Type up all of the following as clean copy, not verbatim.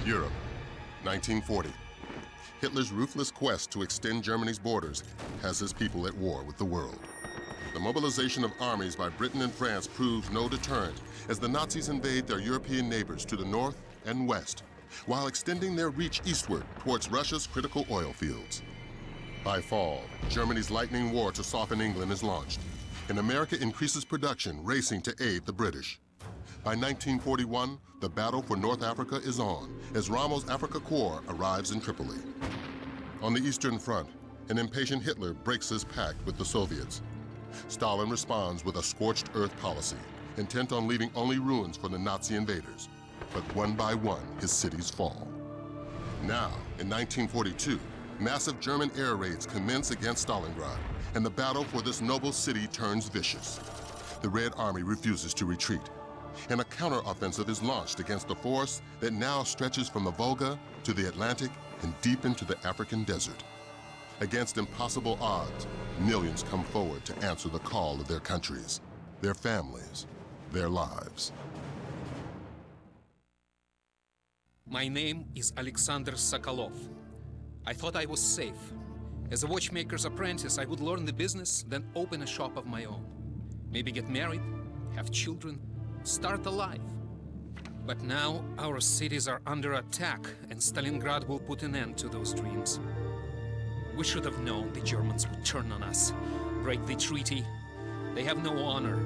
Europe, 1940. Hitler's ruthless quest to extend Germany's borders has his people at war with the world. The mobilization of armies by Britain and France proves no deterrent as the Nazis invade their European neighbors to the north and west, while extending their reach eastward towards Russia's critical oil fields. By fall, Germany's lightning war to soften England is launched, and America increases production, racing to aid the British. By 1941, the battle for North Africa is on, as Rommel's Africa Corps arrives in Tripoli. On the Eastern Front, an impatient Hitler breaks his pact with the Soviets. Stalin responds with a scorched earth policy, intent on leaving only ruins for the Nazi invaders. But one by one, his cities fall. Now, in 1942, massive German air raids commence against Stalingrad, and the battle for this noble city turns vicious. The Red Army refuses to retreat, and a counteroffensive is launched against a force that now stretches from the Volga to the Atlantic and deep into the African desert. Against impossible odds, millions come forward to answer the call of their countries, their families, their lives. My name is Alexander Sokolov. I thought I was safe. As a watchmaker's apprentice, I would learn the business, then open a shop of my own. Maybe get married, have children, start a life. But now our cities are under attack, and Stalingrad will put an end to those dreams. We should have known the Germans would turn on us, break the treaty. They have no honor.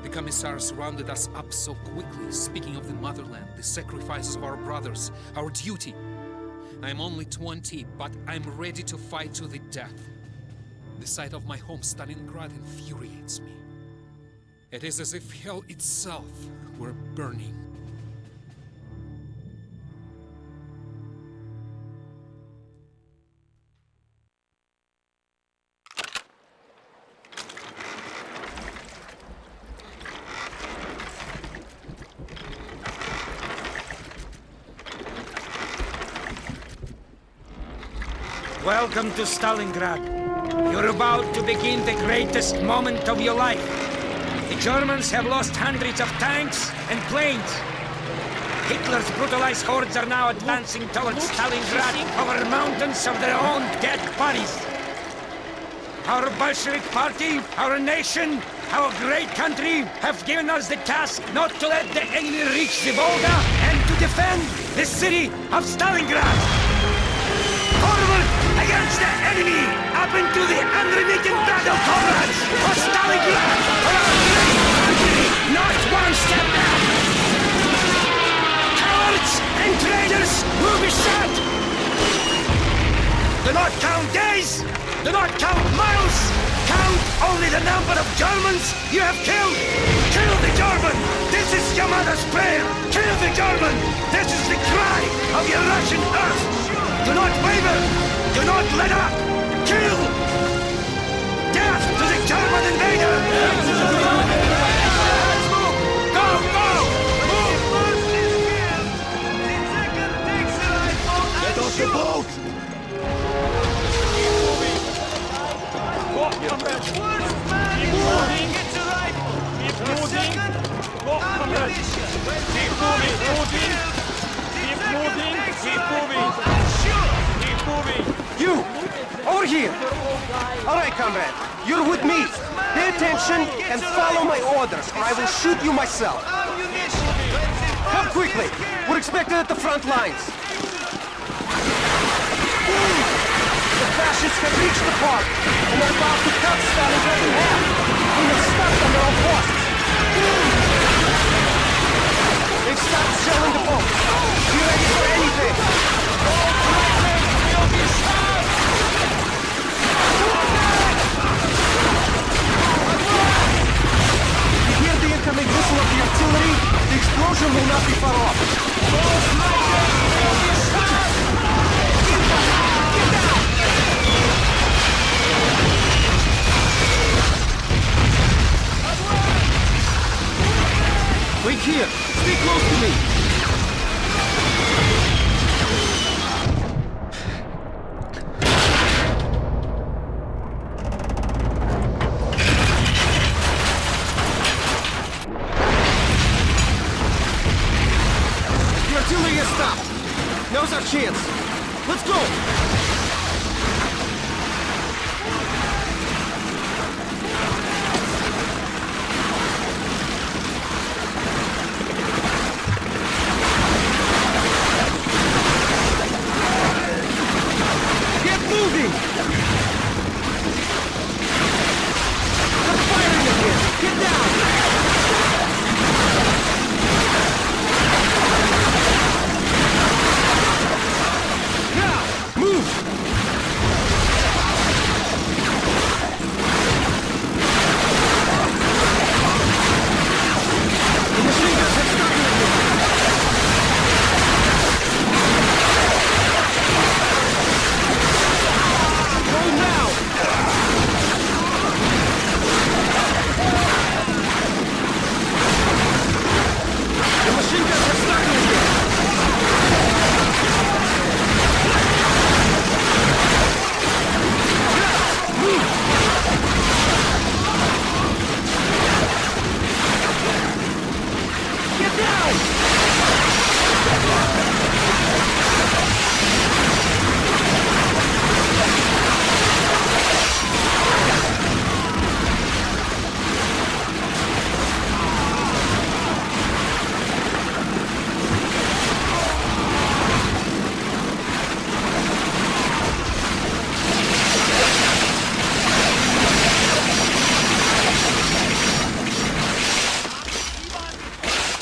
The commissars rounded us up so quickly, speaking of the motherland, the sacrifices of our brothers, our duty. I'm only 20, but I'm ready to fight to the death. The sight of my home, Stalingrad, infuriates me. It is as if hell itself were burning. Welcome to Stalingrad. You're about to begin the greatest moment of your life. The Germans have lost hundreds of tanks and planes. Hitler's brutalized hordes are now advancing towards Stalingrad over mountains of their own dead bodies. Our Bolshevik party, our nation, our great country have given us the task not to let the enemy reach the Volga and to defend the city of Stalingrad. Forward against the enemy, up into the unremitting battle, comrades, for Stalingrad, for our great country, not one step back! Cowards and traitors will be shot! Do not count days, do not count miles, count only the number of Germans you have killed! Kill the German! This is your mother's prayer! Kill the German! This is the cry of your Russian earth! Do not waver! Do not let up! Kill! Death to the German invader! Let's move! Go! Go! Move! First is here! The second takes the right boat! Get off the boat! Keep moving! First man in moving! Get the rifle! Keep moving! Ammunition! Keep moving! Keep moving! Keep moving! Keep moving! You! Over here! Alright, comrade. You're with me. Pay attention and follow my orders, or I will shoot you myself. Come quickly! We're expected at the front lines. The fascists have reached the park, and they're about to cut Stalingrad in half. We have stopped on their own forces. They've stopped shelling the boat. Be ready for anything. You hear the incoming whistle of the artillery? The explosion will not be far off. Wait here. Stay close to me. The artillery has stopped. chance. Let's go! Get moving! They're firing again! Get down! Now, move! The machine guns have started again! Go now! The machine guns have started again! Get down!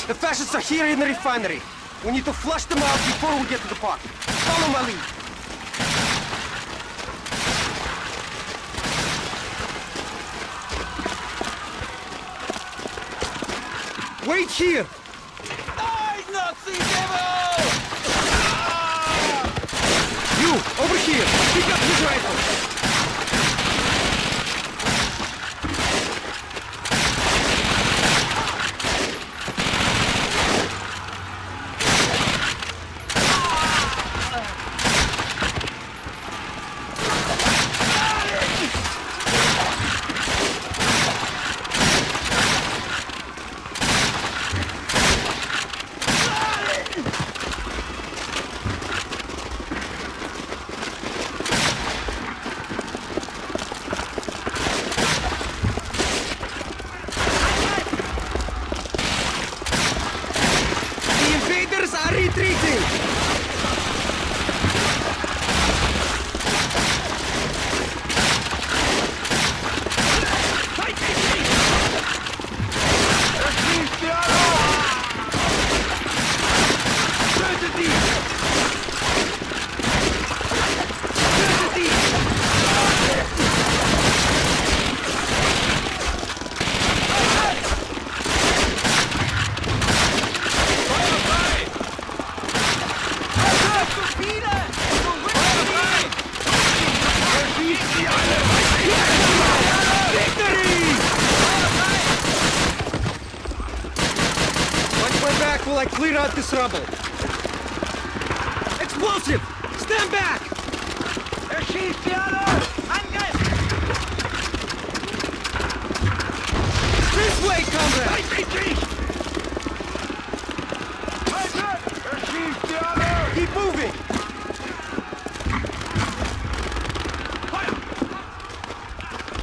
The fascists are here in the refinery. We need to flush them out before we get to the park. Follow my lead. Wait here! You, over here! Pick up his rifle! Retreating! While I clear out this rubble. Explosive! Stand back! This way, comrade! Keep moving!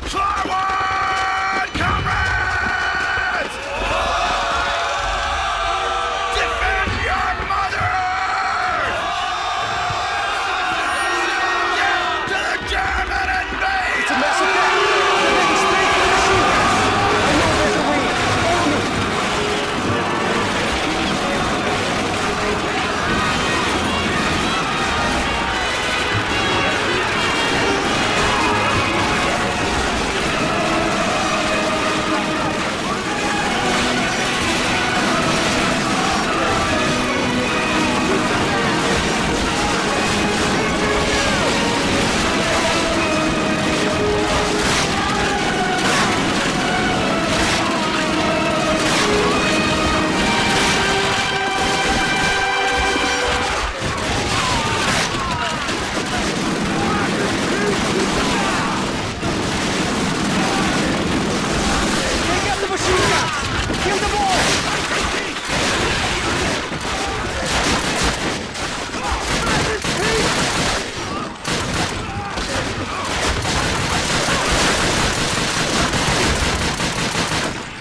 Forward, comrades! Defend your mother! Get to the German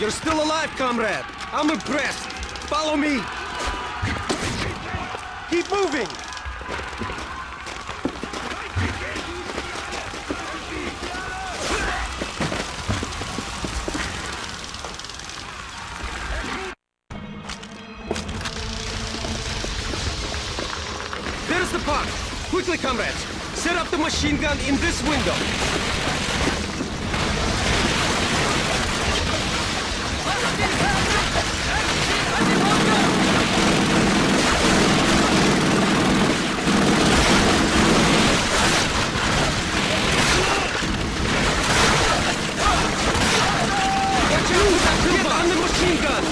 You're still alive, comrade! I'm impressed! Follow me! Keep moving! There's the park! Quickly, comrades! Set up the machine gun in this window! Get on the machine gun!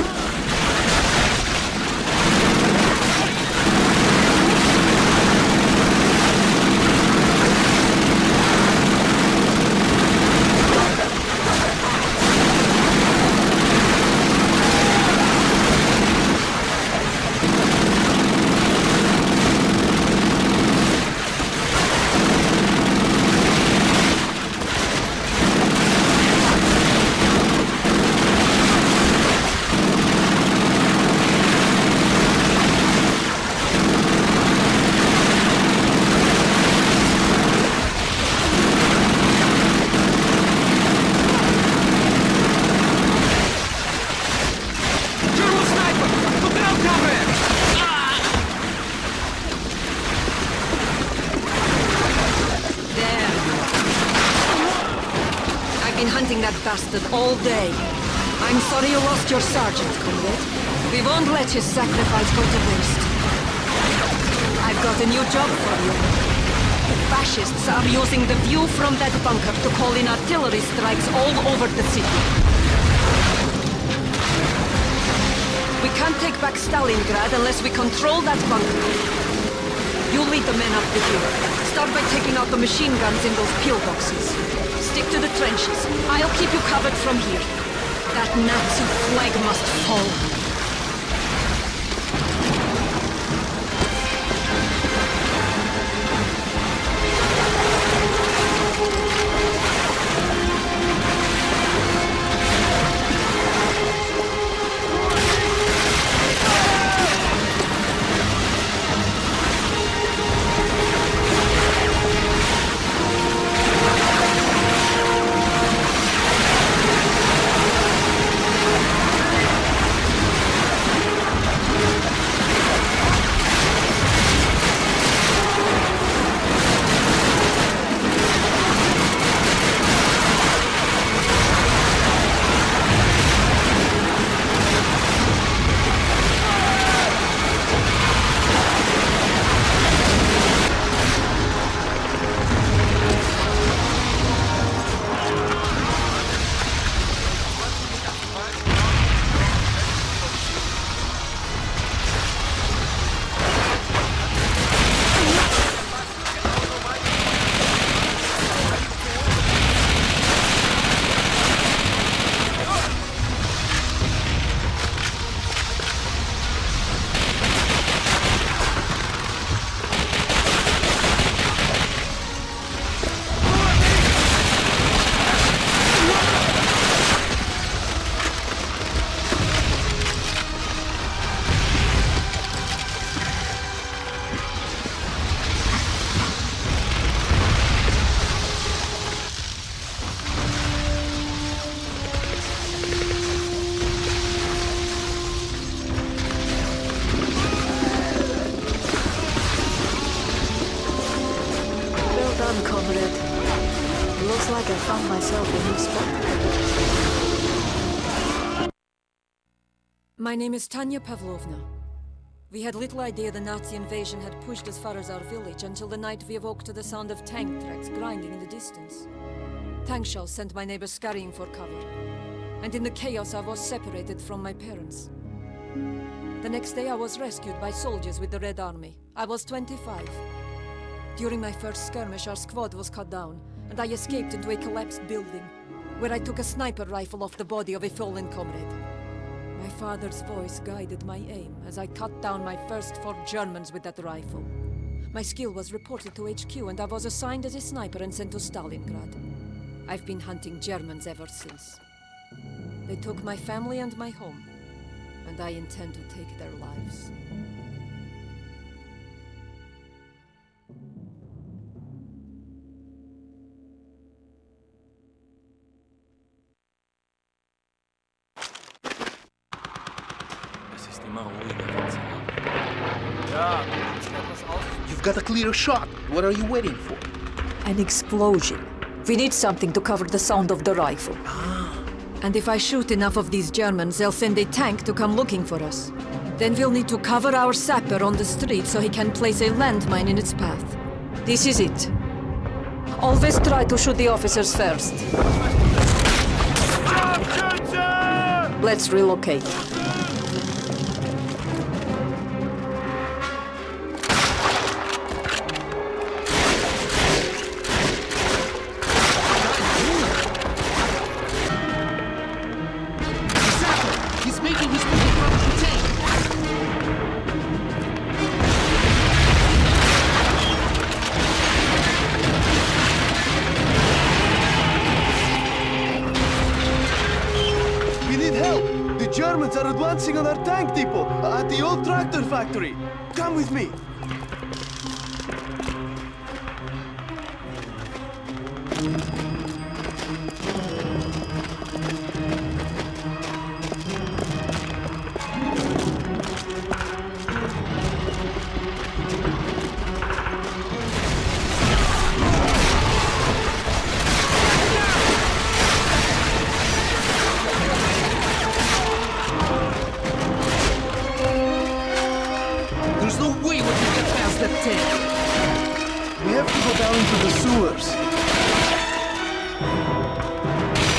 That bastard all day. I'm sorry you lost your sergeant, comrade. We won't let his sacrifice go to waste. I've got a new job for you. The fascists are using the view from that bunker to call in artillery strikes all over the city. We can't take back Stalingrad unless we control that bunker. You lead the men up with you. Start by taking out the machine guns in those pillboxes. Stick to the trenches. I'll keep you covered from here. That Nazi flag must fall. like I found myself a new spot. My name is Tanya Pavlovna. We had little idea the Nazi invasion had pushed as far as our village until the night we awoke to the sound of tank tracks grinding in the distance. Tank shells sent my neighbors scurrying for cover, and in the chaos I was separated from my parents. The next day I was rescued by soldiers with the Red Army. I was 25. During my first skirmish, our squad was cut down, and I escaped into a collapsed building, where I took a sniper rifle off the body of a fallen comrade. My father's voice guided my aim as I cut down my first 4 Germans with that rifle. My skill was reported to HQ, and I was assigned as a sniper and sent to Stalingrad. I've been hunting Germans ever since. They took my family and my home, and I intend to take their lives. You've got a clear shot. What are you waiting for? An explosion. We need something to cover the sound of the rifle. And if I shoot enough of these Germans, they'll send a tank to come looking for us. Then we'll need to cover our sapper on the street so he can place a landmine in its path. This is it. Always try to shoot the officers first. Let's relocate. He's making his way across the tank. We need help! The Germans are advancing on our tank depot at the old tractor factory. Come with me. There's no way we can get past that tank. We have to go down into the sewers.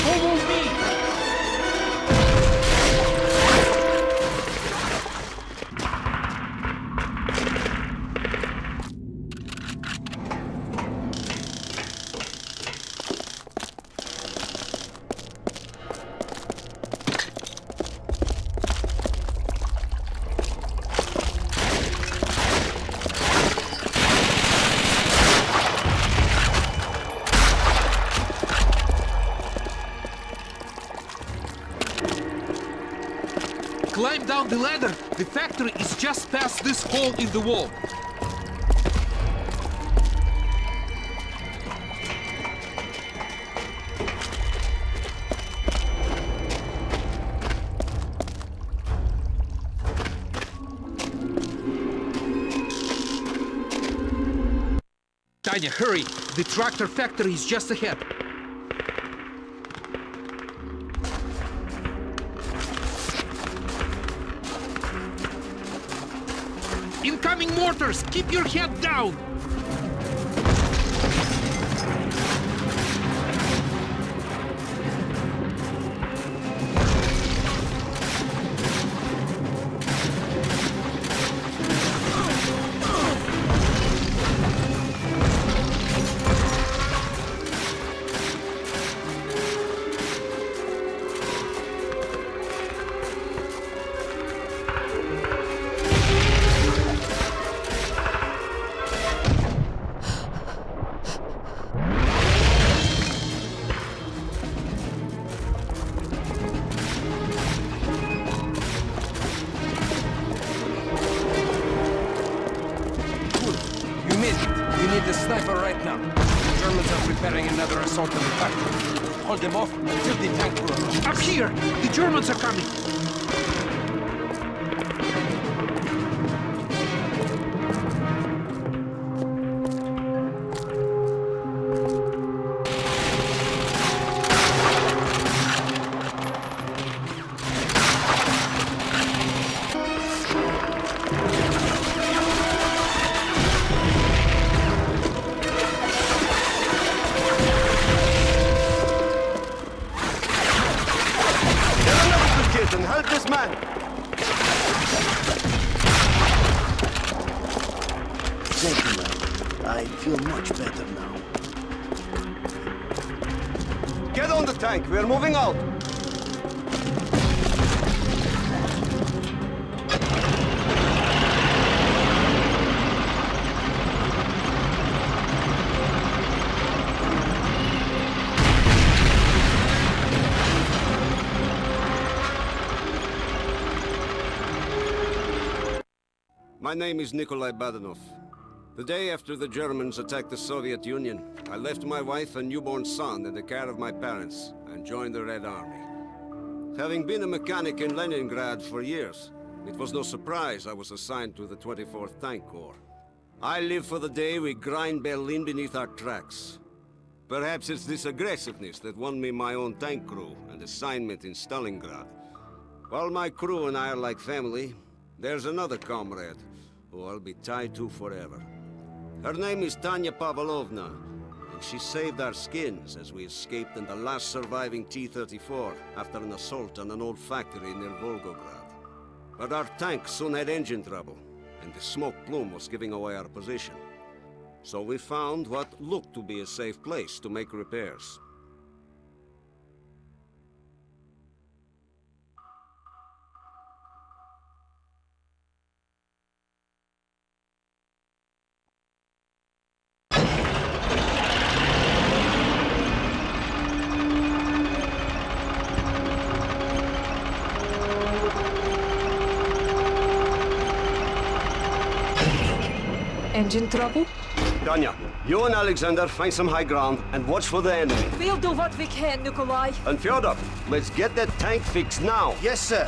Follow me. Climb down the ladder. The factory is just past this hole in the wall. Tanya, hurry! The tractor factory is just ahead. Incoming mortars! Keep your head down! The sniper right now. The Germans are preparing another assault on the factory. Hold them off until the tank grows. Up here! The Germans are coming! And help this man! Thank you, I feel much better now. Get on the tank, we're moving out! My name is Nikolai Badanov. The day after the Germans attacked the Soviet Union, I left my wife and newborn son in the care of my parents and joined the Red Army. Having been a mechanic in Leningrad for years, it was no surprise I was assigned to the 24th Tank Corps. I live for the day we grind Berlin beneath our tracks. Perhaps it's this aggressiveness that won me my own tank crew and assignment in Stalingrad. While my crew and I are like family, there's another comrade who I'll be tied to forever. Her name is Tanya Pavlovna, and she saved our skins as we escaped in the last surviving T-34 after an assault on an old factory near Volgograd. But our tank soon had engine trouble, and the smoke plume was giving away our position. So we found what looked to be a safe place to make repairs. Engine trouble? Tanya, you and Alexander find some high ground and watch for the enemy. We'll do what we can, Nikolai. And Fyodor, let's get that tank fixed now. Yes, sir.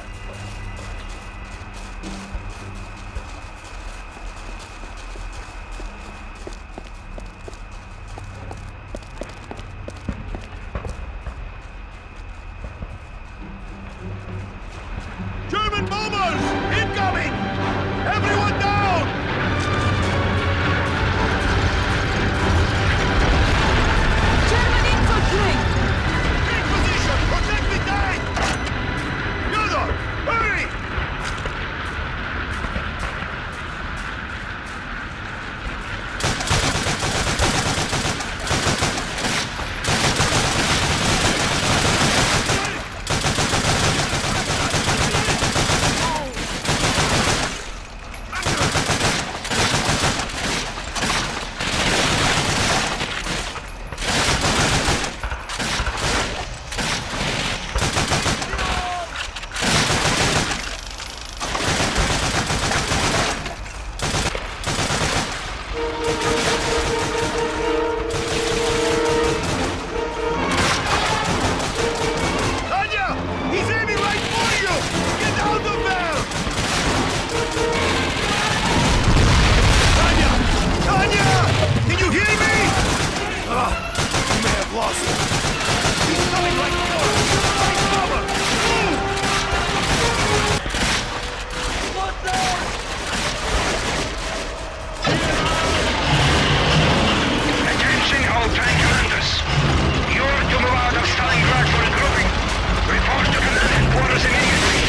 German bombers! Incoming! Everyone down! German infantry! Take position! Protect the tank! Fyodor, hurry! Tanya! He's aiming right for you! Get out of there! Tanya! Tanya! Can you hear me? We may have lost him. He's coming right for us! Take cover! Move! What the? Attention all tank commanders. You're to move out of Stalingrad for regrouping. Report to command headquarters immediately.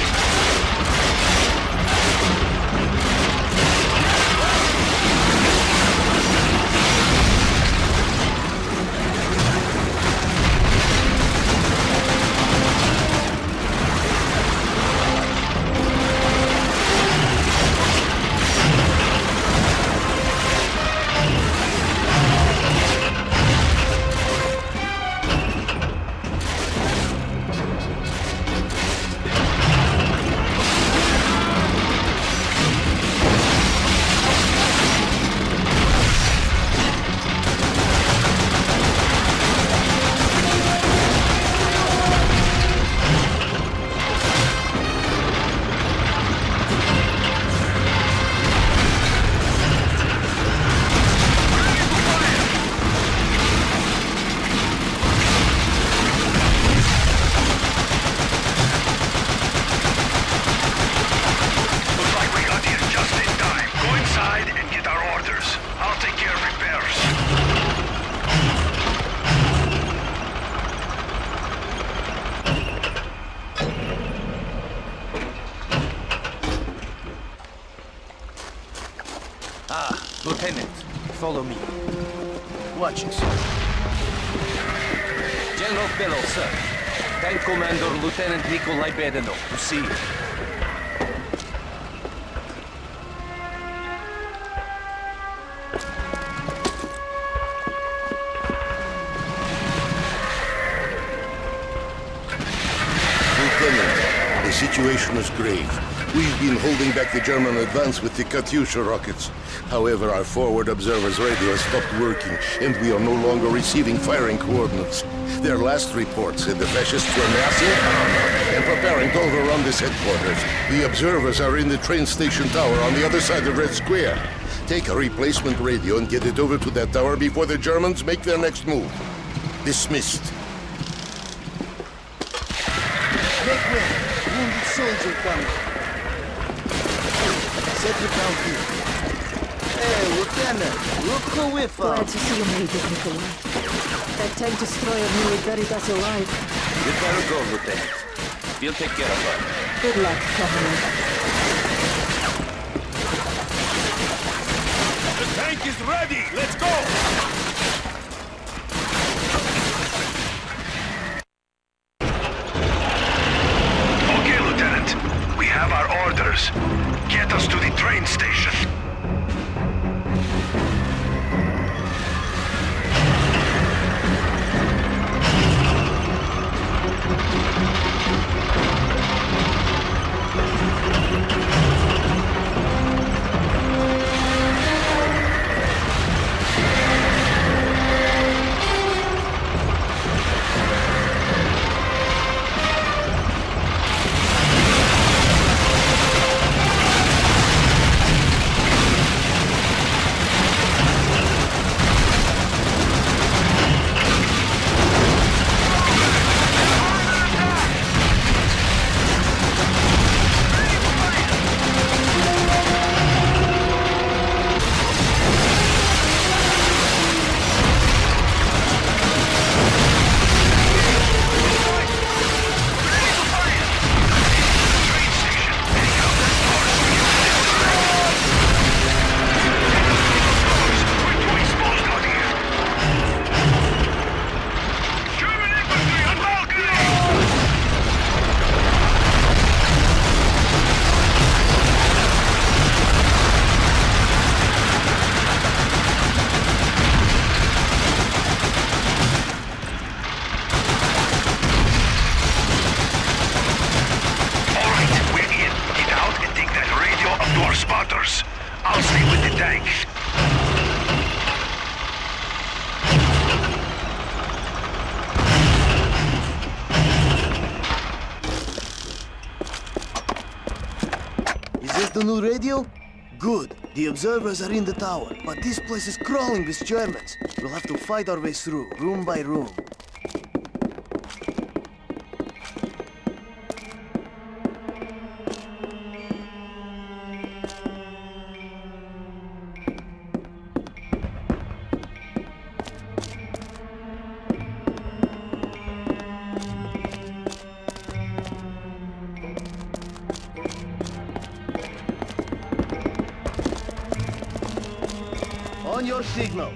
Looks like we got here just in time. Go inside and get our orders. I'll take care of repairs. Lieutenant, follow me. Watch yourself. General Bellow, sir. Tank Commander Lieutenant Nikolai Badanov to see you. Lieutenant, the situation is grave. We've been holding back the German advance with the Katyusha rockets. However, our forward observer's radio has stopped working, and we are no longer receiving firing coordinates. Their last report said the fascists were massing armor and preparing to overrun this headquarters. The observers are in the train station tower on the other side of Red Square. Take a replacement radio and get it over to that tower before the Germans make their next move. Dismissed. Make way! Wounded soldier coming. Set it down here. Hey, Lieutenant, look who we found. Glad to see you made it, Nikolai. That tank destroyer nearly buried us alive. You better go, Lieutenant. We'll take care of her. Good luck, Comrade. The tank is ready! Let's go! Okay, Lieutenant. We have our orders. Get us to the train station. I'll stay with the tank. Is that the new radio? Good. The observers are in the tower, but this place is crawling with Germans. We'll have to fight our way through, room by room. On your signal.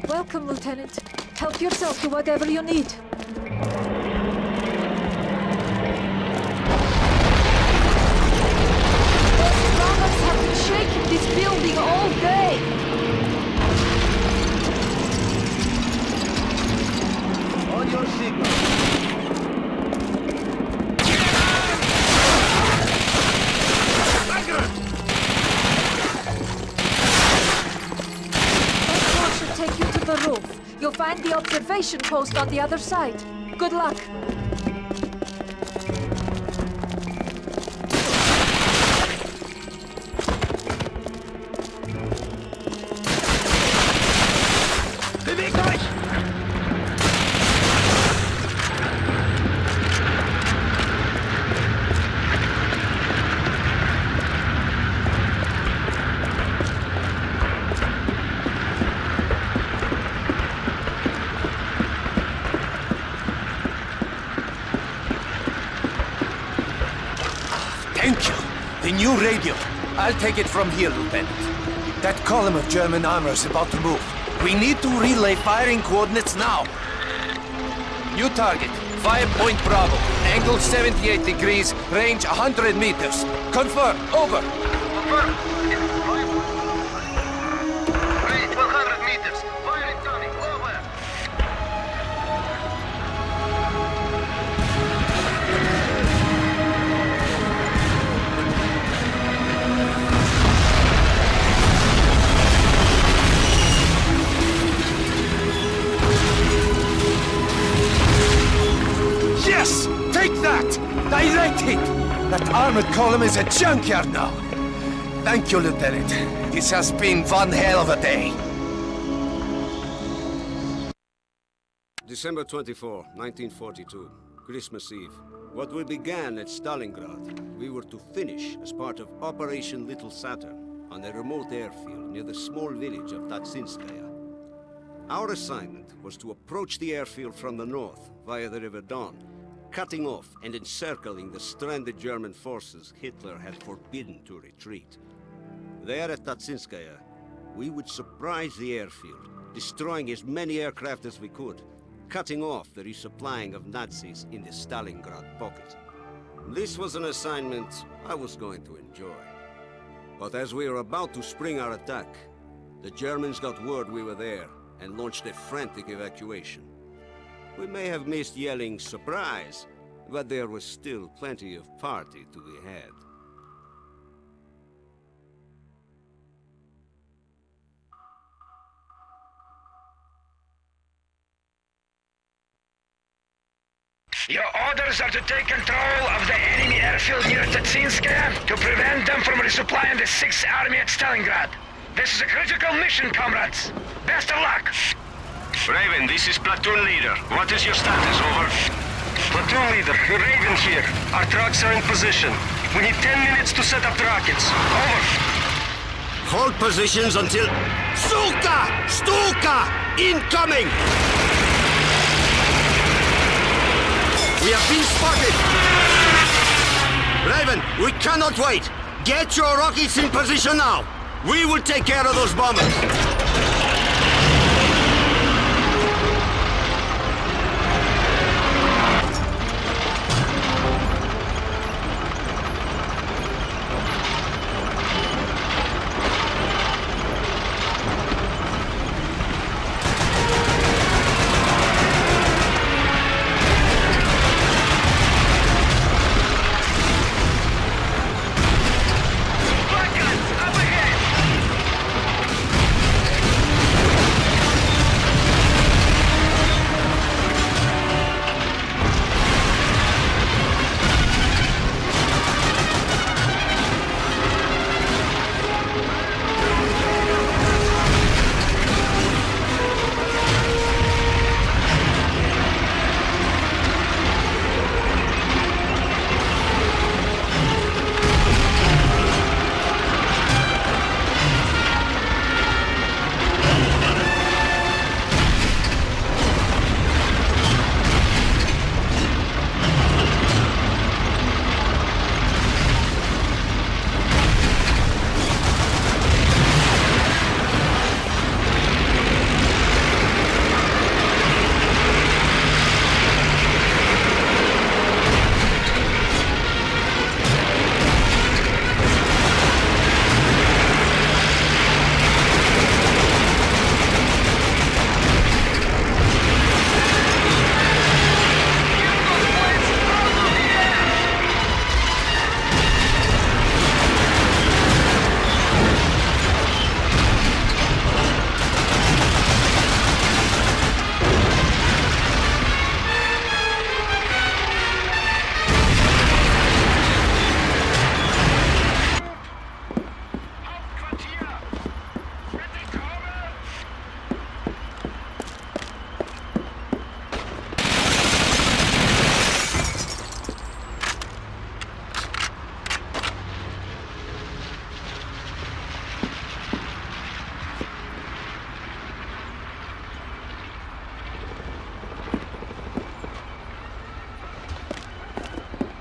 Welcome, Lieutenant. Help yourself to whatever you need. Those robbers have been shaking this building all day. On your signal. Take you to the roof. You'll find the observation post on the other side. Good luck. The new radio. I'll take it from here, Lieutenant. That column of German armor is about to move. We need to relay firing coordinates now. New target, 5 Point Bravo. Angle 78 degrees, range 100 meters. Confirm, over. Confirm. Range 100 meters. Fire incoming, over. Yes! Take that! Direct hit! That armored column is a junkyard now. Thank you, Lieutenant. This has been one hell of a day. December 24, 1942, Christmas Eve. What we began at Stalingrad, we were to finish as part of Operation Little Saturn on a remote airfield near the small village of Tatsinskaya. Our assignment was to approach the airfield from the north via the River Don, cutting off and encircling the stranded German forces Hitler had forbidden to retreat. There at Tatsinskaya, we would surprise the airfield, destroying as many aircraft as we could, cutting off the resupplying of Nazis in the Stalingrad pocket. This was an assignment I was going to enjoy. But as we were about to spring our attack, the Germans got word we were there and launched a frantic evacuation. We may have missed yelling "surprise," but there was still plenty of party to be had. Your orders are to take control of the enemy airfield near Tatsinskaya to prevent them from resupplying the 6th Army at Stalingrad. This is a critical mission, comrades. Best of luck. Raven, this is platoon leader. What is your status, over? Platoon leader, Raven here. Our trucks are in position. We need 10 minutes to set up the rockets. Over. Hold positions until... Suka! Stuka! Incoming! We have been spotted! Raven, we cannot wait! Get your rockets in position now! We will take care of those bombers!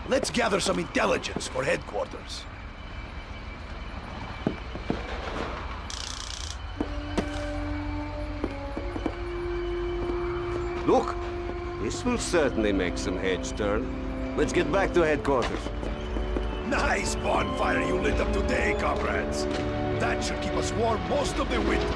Let's gather some intelligence for headquarters. Look, this will certainly make some heads turn. Let's get back to headquarters. Nice bonfire you lit up today, comrades. That should keep us warm most of the winter.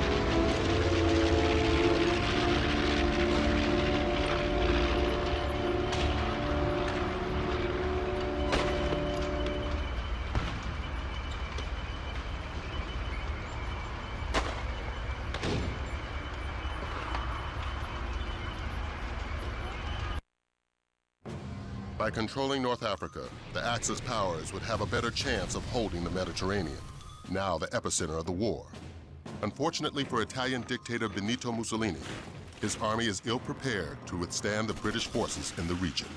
By controlling North Africa, the Axis powers would have a better chance of holding the Mediterranean, now the epicenter of the war. Unfortunately for Italian dictator Benito Mussolini, his army is ill-prepared to withstand the British forces in the region.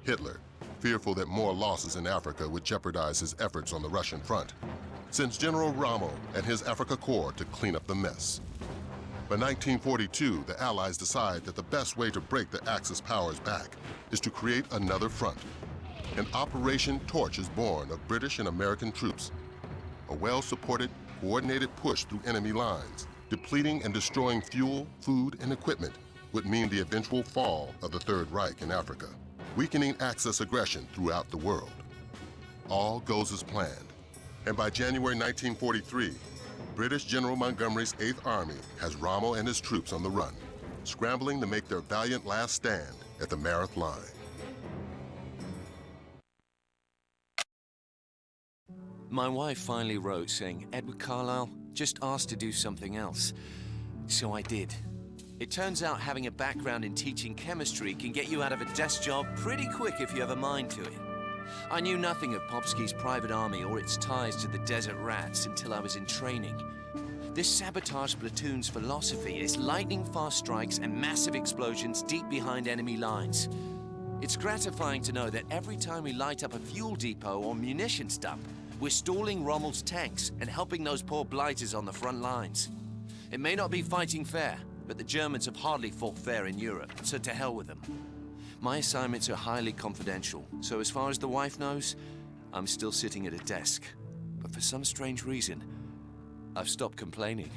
Hitler, fearful that more losses in Africa would jeopardize his efforts on the Russian front, sends General Rommel and his Africa Corps to clean up the mess. By 1942, the Allies decide that the best way to break the Axis powers back is to create another front. An Operation Torch is born of British and American troops. A well-supported, coordinated push through enemy lines, depleting and destroying fuel, food, and equipment would mean the eventual fall of the Third Reich in Africa, weakening Axis aggression throughout the world. All goes as planned, and by January 1943, British General Montgomery's 8th Army has Rommel and his troops on the run, scrambling to make their valiant last stand at the Mareth Line. My wife finally wrote saying, Edward Carlisle, just asked to do something else. So I did. It turns out having a background in teaching chemistry can get you out of a desk job pretty quick if you have a mind to it. I knew nothing of Popsky's private army or its ties to the Desert Rats until I was in training. This sabotage platoon's philosophy is lightning-fast strikes and massive explosions deep behind enemy lines. It's gratifying to know that every time we light up a fuel depot or munitions dump, we're stalling Rommel's tanks and helping those poor blighters on the front lines. It may not be fighting fair, but the Germans have hardly fought fair in Europe, so to hell with them. My assignments are highly confidential, so as far as the wife knows, I'm still sitting at a desk. But for some strange reason, I've stopped complaining.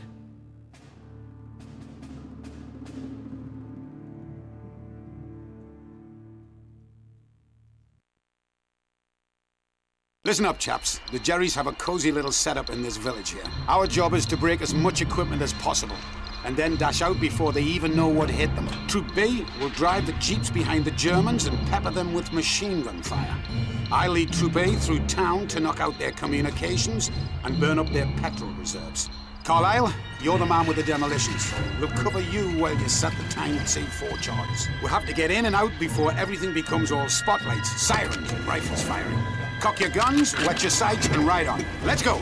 Listen up, chaps. The Jerrys have a cozy little setup in this village here. Our job is to break as much equipment as possible, and then dash out before they even know what hit them. Troop B will drive the jeeps behind the Germans and pepper them with machine gun fire. I lead Troop A through town to knock out their communications and burn up their petrol reserves. Carlisle, you're the man with the demolitions. We'll cover you while you set the time and save 4 charges. We'll have to get in and out before everything becomes all spotlights, sirens, and rifles firing. Cock your guns, wet your sights, and ride on. Let's go!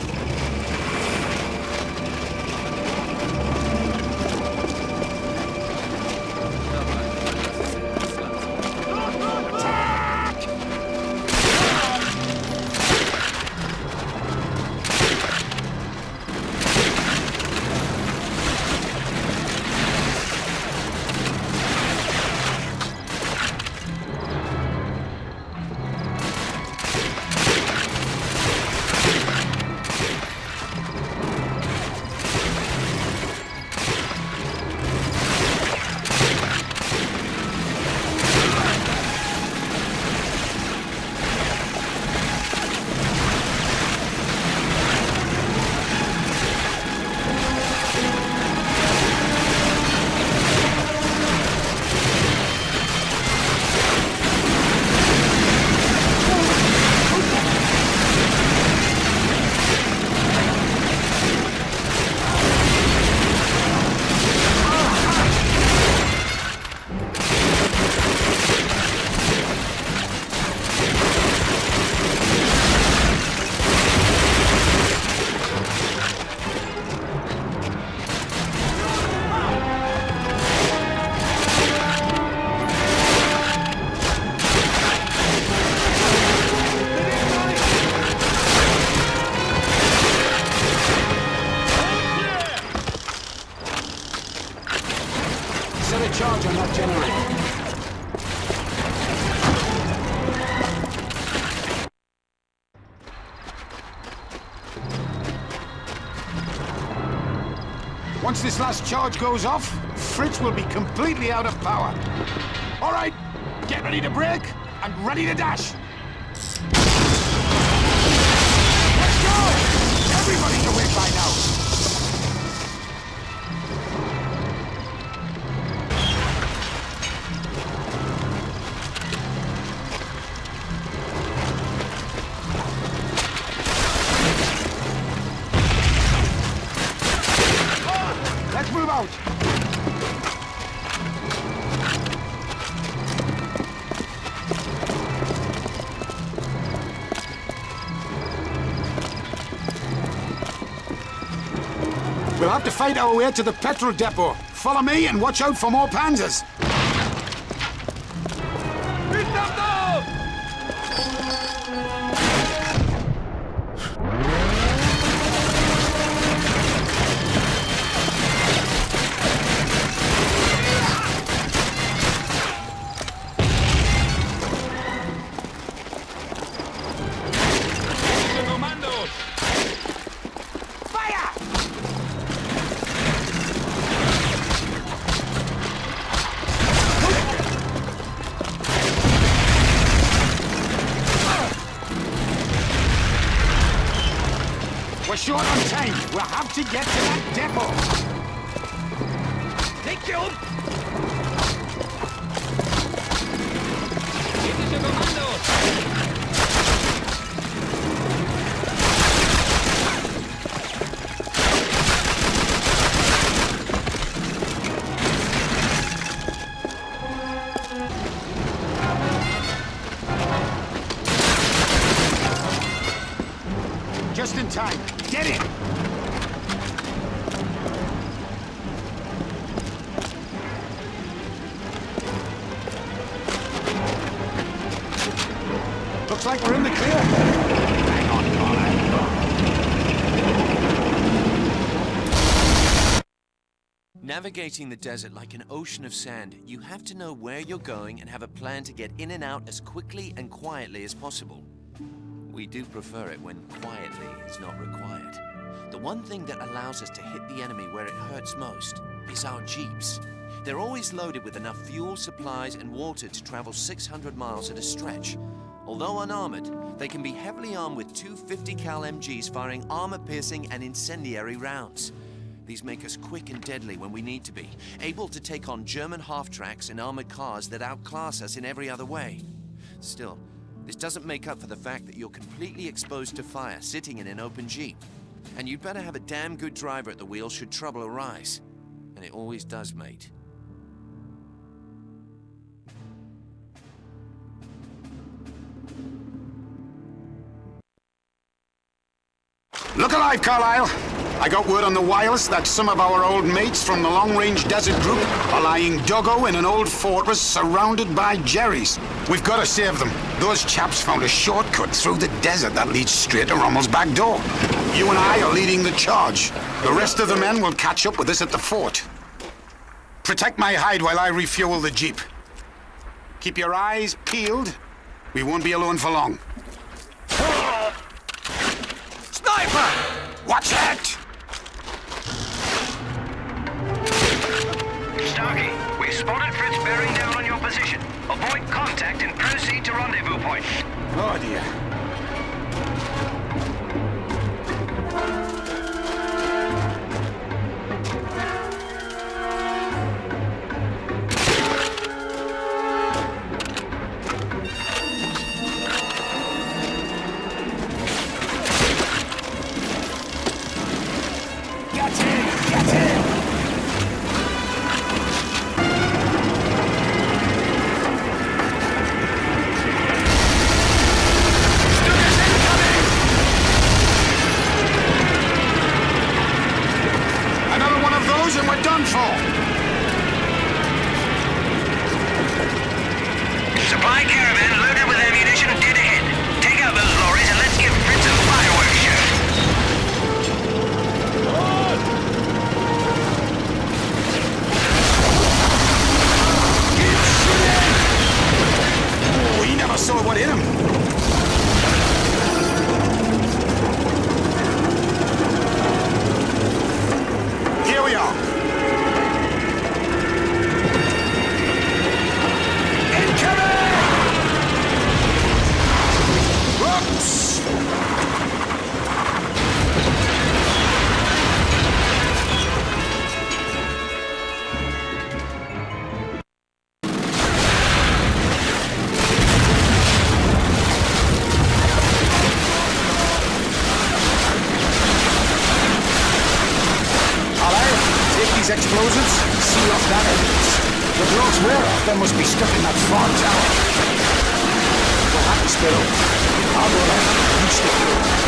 Charge on that generator. Once this last charge goes off, Fritz will be completely out of power. All right, get ready to brake and ready to dash. Let's go! Everybody's awake by now. Let's move out. We'll have to fight our way to the petrol depot. Follow me and watch out for more panzers. We're short on time. We'll have to get to that depot. Take killed. Just in time. Get in! Looks like we're in the clear. Hang on, Connor. Navigating the desert like an ocean of sand, you have to know where you're going and have a plan to get in and out as quickly and quietly as possible. We do prefer it when quietly is not required. The one thing that allows us to hit the enemy where it hurts most is our jeeps. They're always loaded with enough fuel, supplies, and water to travel 600 miles at a stretch. Although unarmored, they can be heavily armed with two 50 cal MGs firing armor-piercing and incendiary rounds. These make us quick and deadly when we need to be, able to take on German half-tracks and armored cars that outclass us in every other way. Still, this doesn't make up for the fact that you're completely exposed to fire sitting in an open jeep. And you'd better have a damn good driver at the wheel should trouble arise. And it always does, mate. Look alive, Carlisle! I got word on the wireless that some of our old mates from the long-range desert group are lying doggo in an old fortress surrounded by Jerry's. We've got to save them. Those chaps found a shortcut through the desert that leads straight to Rommel's back door. You and I are leading the charge. The rest of the men will catch up with us at the fort. Protect my hide while I refuel the jeep. Keep your eyes peeled. We won't be alone for long. Sniper! Watch that! Starkey, we've spotted Fritz bearing down on your position. Avoid contact and proceed to rendezvous point. Oh dear. Supply caravan loaded with ammunition dead ahead. Take out those lorries and let's give Fritz a fireworks show. Oh, he never saw what hit him. Here we are. swear off, they must be stuck in that far tower. We'll have to split up. I'll go left, you stick through.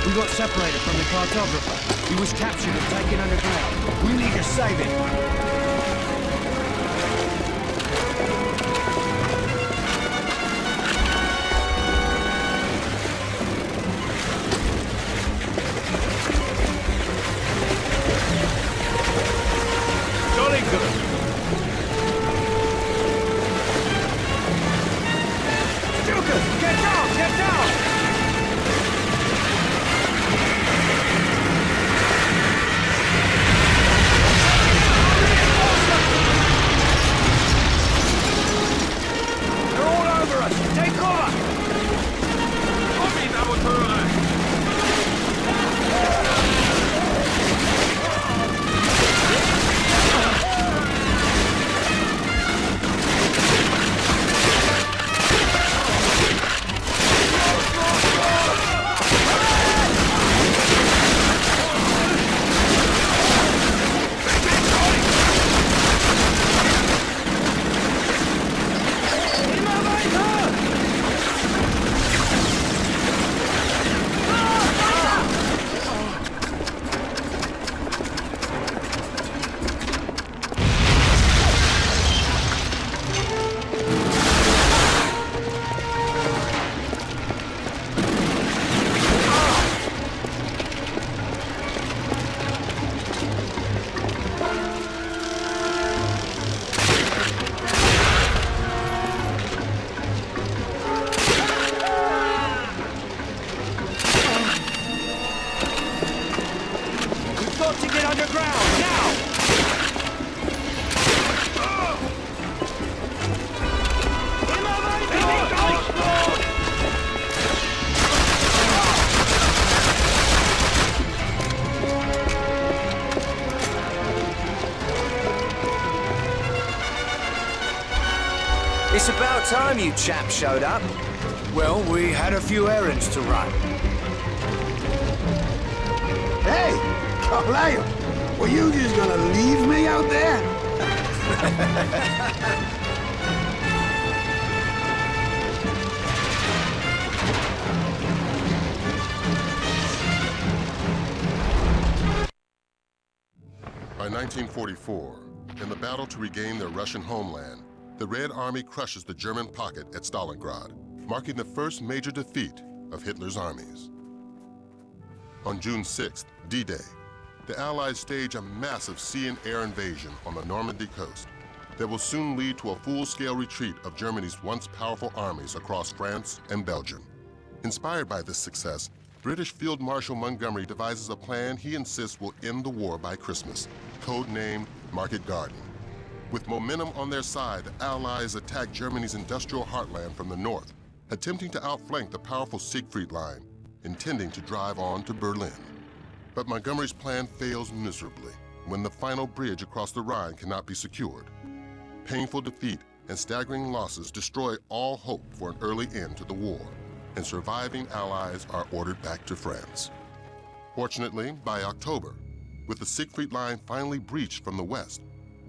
We got separated from the cartographer. He was captured and taken underground. We need to save him. It's about time you chaps showed up. Well, we had a few errands to run. Hey, Carlisle, were you just gonna leave me out there? By 1944, in the battle to regain their Russian homeland, the Red Army crushes the German pocket at Stalingrad, marking the first major defeat of Hitler's armies. On June 6th, D-Day, the Allies stage a massive sea and air invasion on the Normandy coast that will soon lead to a full-scale retreat of Germany's once powerful armies across France and Belgium. Inspired by this success, British Field Marshal Montgomery devises a plan he insists will end the war by Christmas, codenamed Market Garden. With momentum on their side, the Allies attack Germany's industrial heartland from the north, attempting to outflank the powerful Siegfried Line, intending to drive on to Berlin. But Montgomery's plan fails miserably when the final bridge across the Rhine cannot be secured. Painful defeat and staggering losses destroy all hope for an early end to the war, and surviving Allies are ordered back to France. Fortunately, by October, with the Siegfried Line finally breached from the west,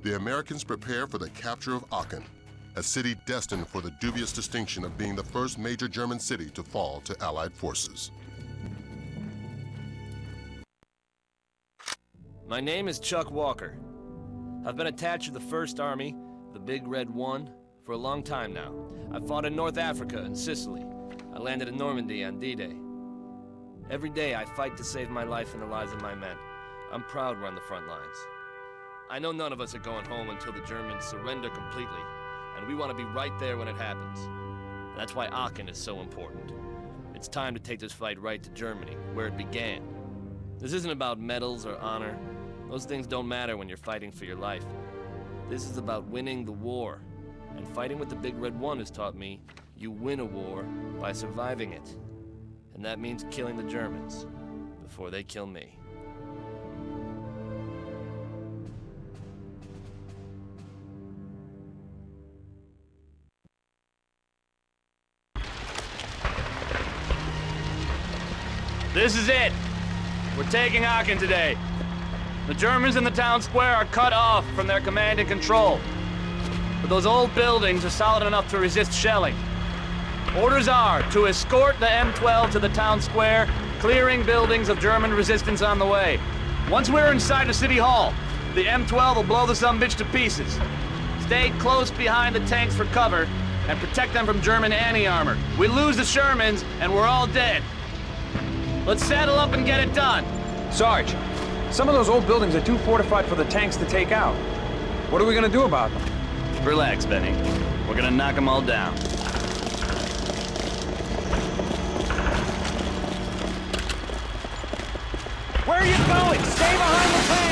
the Americans prepare for the capture of Aachen, a city destined for the dubious distinction of being the first major German city to fall to Allied forces. My name is Chuck Walker. I've been attached to the 1st Army, the Big Red One, for a long time now. I fought in North Africa and Sicily. I landed in Normandy on D-Day. Every day I fight to save my life and the lives of my men. I'm proud we're on the front lines. I know none of us are going home until the Germans surrender completely, and we want to be right there when it happens. That's why Aachen is so important. It's time to take this fight right to Germany, where it began. This isn't about medals or honor. Those things don't matter when you're fighting for your life. This is about winning the war. And fighting with the Big Red One has taught me you win a war by surviving it. And that means killing the Germans before they kill me. This is it. We're taking Aachen today. The Germans in the town square are cut off from their command and control. But those old buildings are solid enough to resist shelling. Orders are to escort the M12 to the town square, clearing buildings of German resistance on the way. Once we're inside the city hall, the M12 will blow the sumbitch to pieces. Stay close behind the tanks for cover and protect them from German anti-armor. We lose the Shermans and we're all dead. Let's saddle up and get it done. Sarge, some of those old buildings are too fortified for the tanks to take out. What are we gonna do about them? Relax, Benny. We're gonna knock them all down. Where are you going? Stay behind the tank!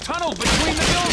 tunnel between the buildings!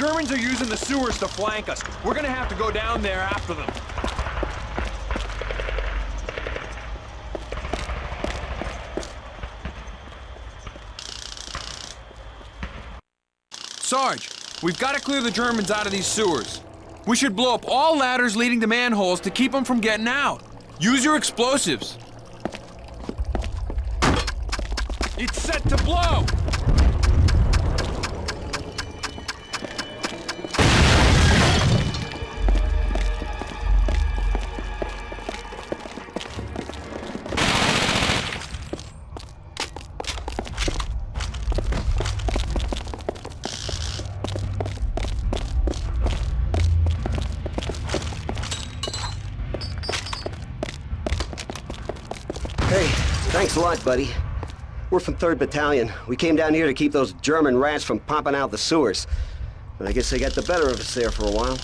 Germans are using the sewers to flank us. We're gonna have to go down there after them. Sarge, we've got to clear the Germans out of these sewers. We should blow up all ladders leading to manholes to keep them from getting out. Use your explosives. It's set to blow! Hey, thanks a lot, buddy. We're from 3rd Battalion. We came down here to keep those German rats from popping out the sewers. But I guess they got the better of us there for a while.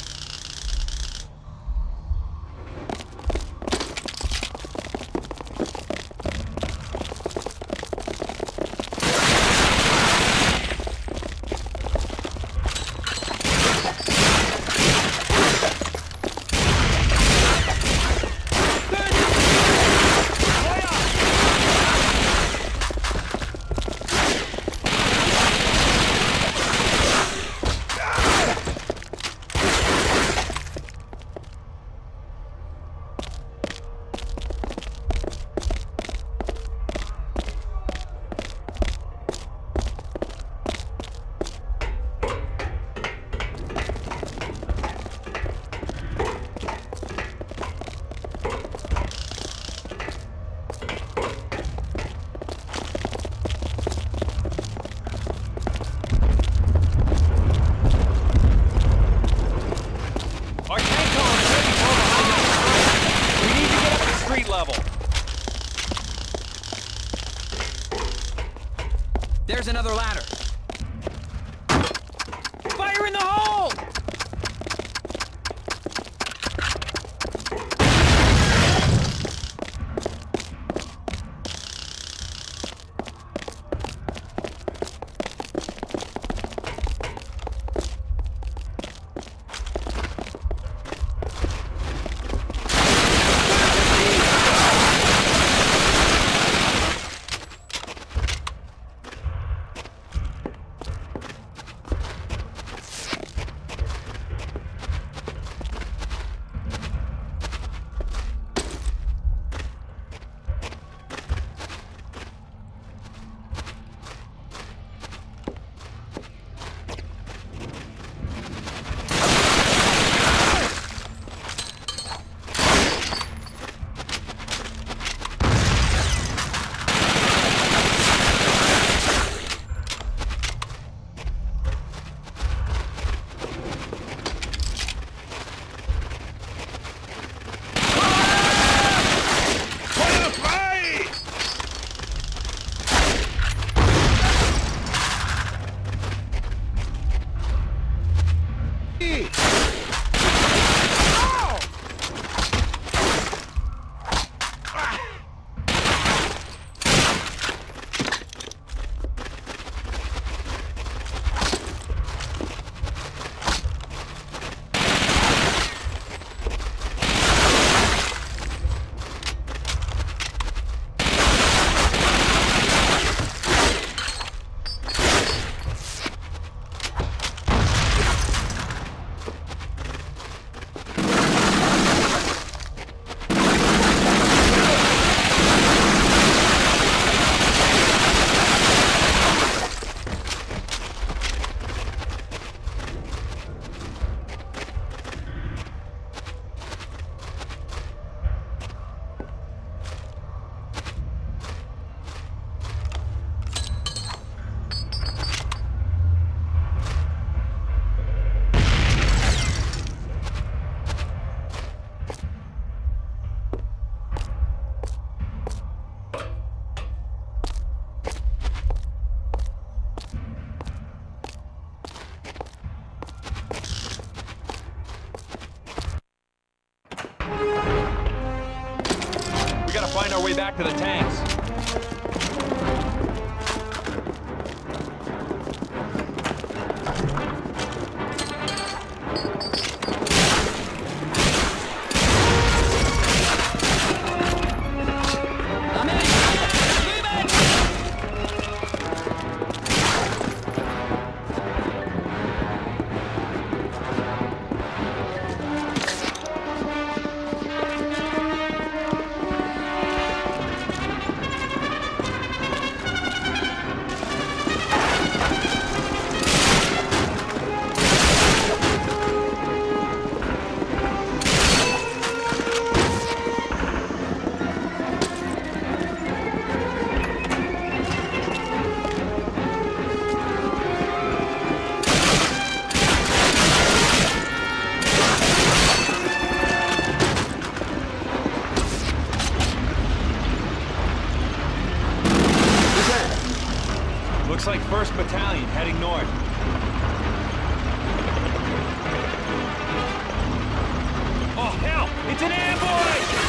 There's another ladder. Fire in the hole! Find our way back to the tanks. like 1st Battalion heading north. Oh, hell! It's an ambush!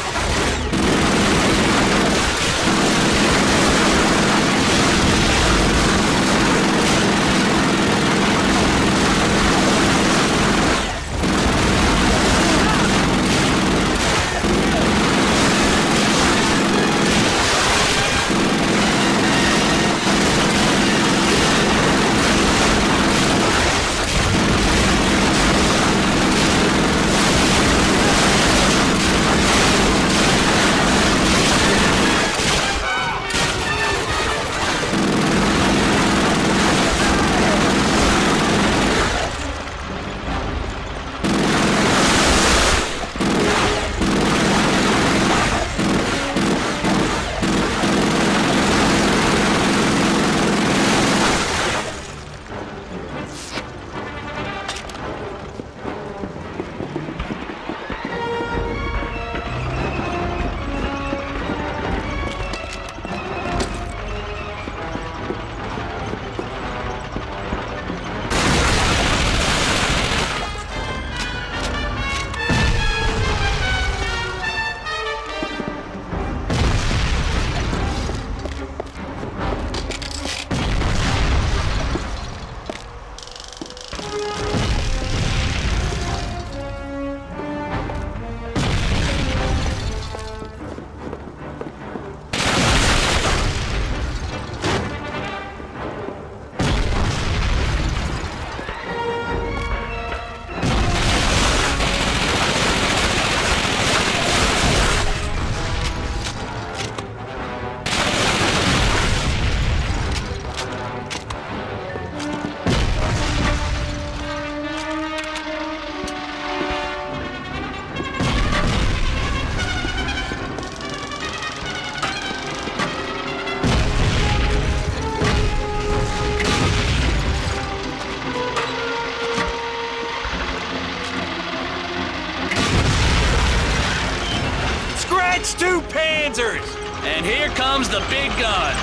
And here comes the big gun.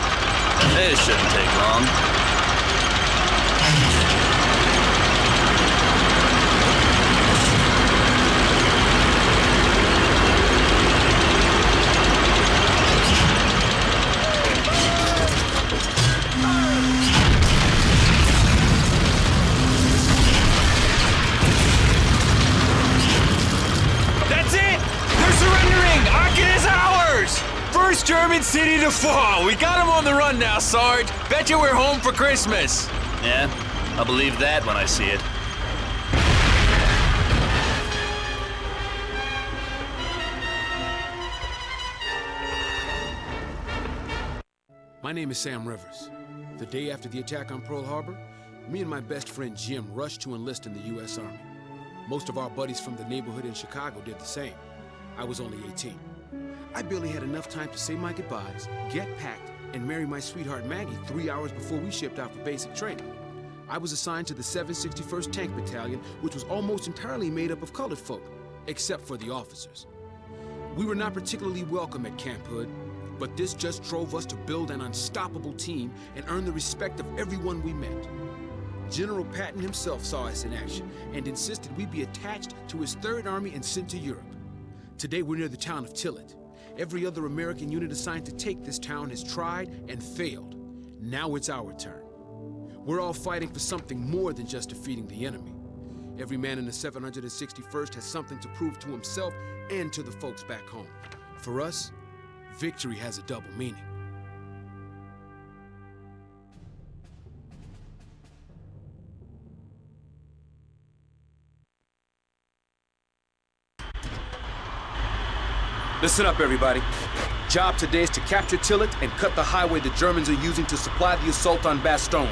This shouldn't take long. That's it! They're surrendering! Aachen is ours! First German city to fall! We got them on the run now, Sarge. Bet you we're home for Christmas. Yeah, I'll believe that when I see it. My name is Sam Rivers. The day after the attack on Pearl Harbor, me and my best friend Jim rushed to enlist in the U.S. Army. Most of our buddies from the neighborhood in Chicago did the same. I was only 18. I barely had enough time to say my goodbyes, get packed, and marry my sweetheart Maggie 3 hours before we shipped out for basic training. I was assigned to the 761st Tank Battalion, which was almost entirely made up of colored folk, except for the officers. We were not particularly welcome at Camp Hood, but this just drove us to build an unstoppable team and earn the respect of everyone we met. General Patton himself saw us in action and insisted we be attached to his 3rd Army and sent to Europe. Today we're near the town of Tillet. Every other American unit assigned to take this town has tried and failed. Now it's our turn. We're all fighting for something more than just defeating the enemy. Every man in the 761st has something to prove to himself and to the folks back home. For us, victory has a double meaning. Listen up, everybody. Job today is to capture Tillet and cut the highway the Germans are using to supply the assault on Bastogne.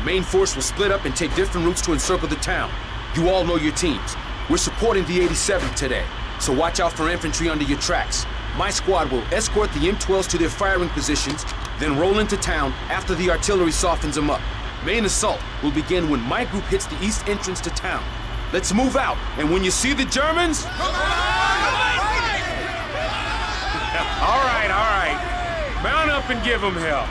Main force will split up and take different routes to encircle the town. You all know your teams. We're supporting the 87th today, so watch out for infantry under your tracks. My squad will escort the M12s to their firing positions, then roll into town after the artillery softens them up. Main assault will begin when my group hits the east entrance to town. Let's move out, and when you see the Germans... All right. Mount up and give them hell.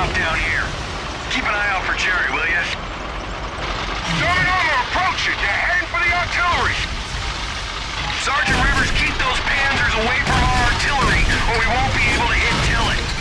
stop down here. Keep an eye out for Jerry, will ya? German armor approaching! They're heading for the artillery! Sergeant Rivers, keep those panzers away from our artillery, or we won't be able to hit Tillet.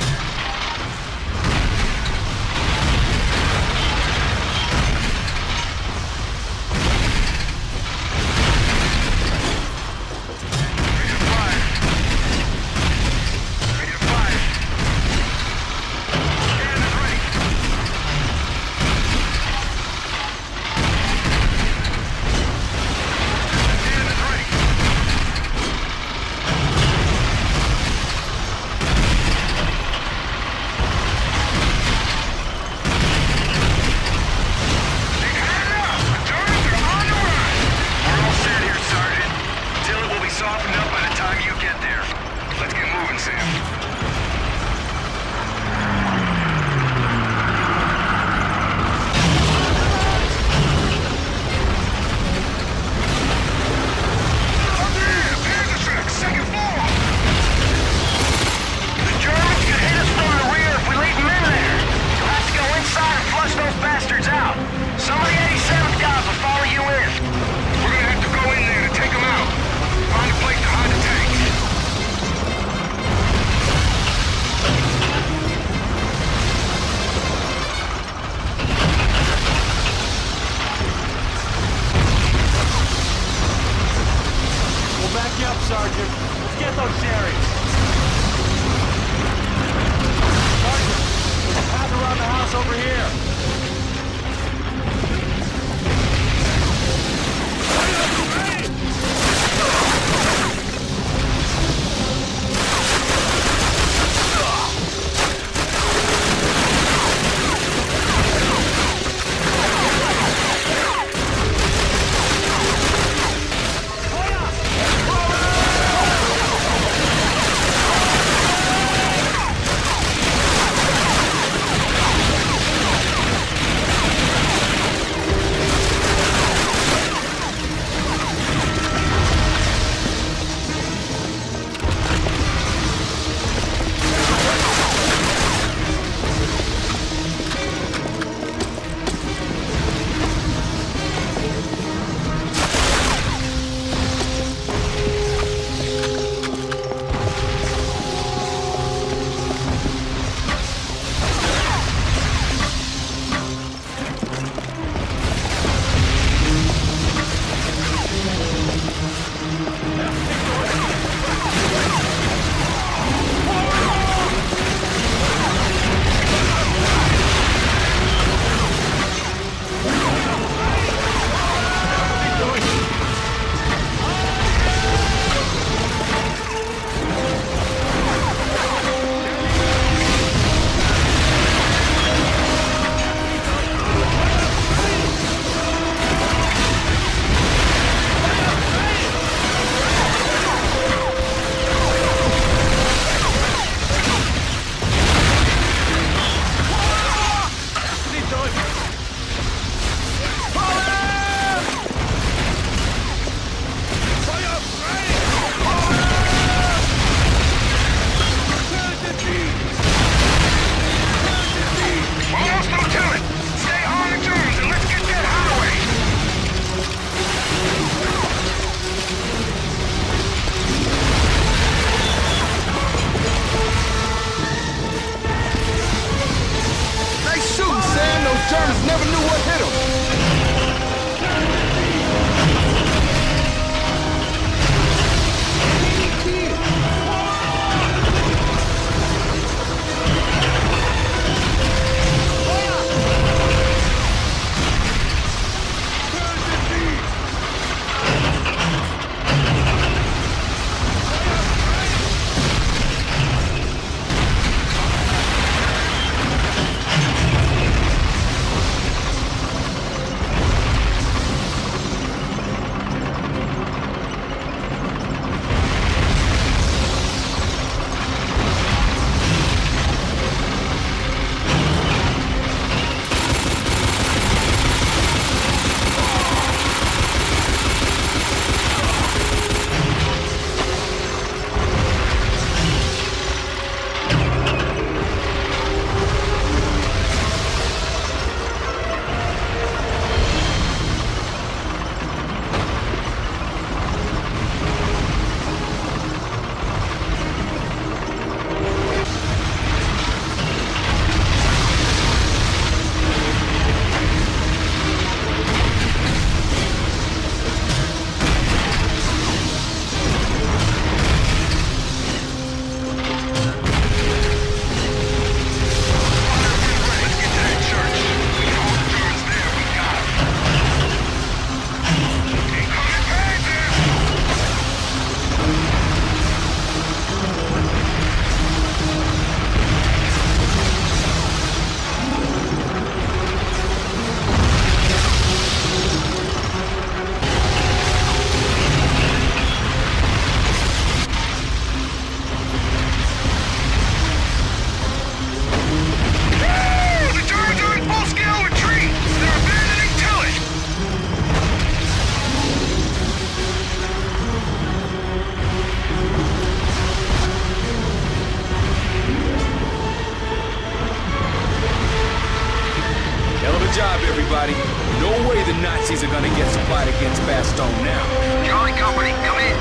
job, everybody. No way the Nazis are gonna get supplied against Bastogne now. Charlie Company, come in.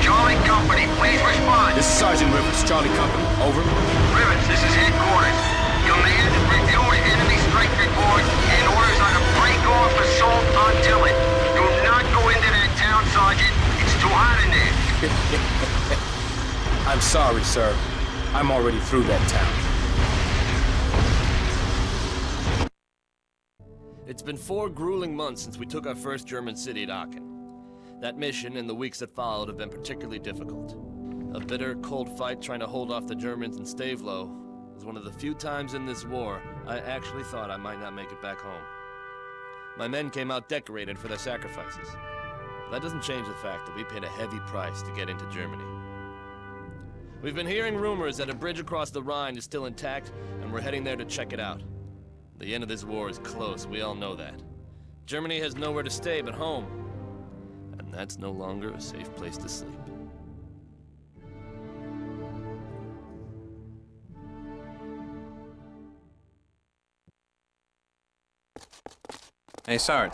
Charlie Company, please respond. This is Sergeant Rivers. Charlie Company, over. Rivers, this is headquarters. Command reviewed enemy strength report and orders are to break off assault on Tillet. Do not go into that town, Sergeant. It's too hot in there. I'm sorry, sir. I'm already through that town. It's been 4 grueling months since we took our first German city at Aachen. That mission and the weeks that followed have been particularly difficult. A bitter, cold fight trying to hold off the Germans in Stavlo was one of the few times in this war I actually thought I might not make it back home. My men came out decorated for their sacrifices. But that doesn't change the fact that we paid a heavy price to get into Germany. We've been hearing rumors that a bridge across the Rhine is still intact, and we're heading there to check it out. The end of this war is close, we all know that. Germany has nowhere to stay but home, and that's no longer a safe place to sleep. Hey, Sarge.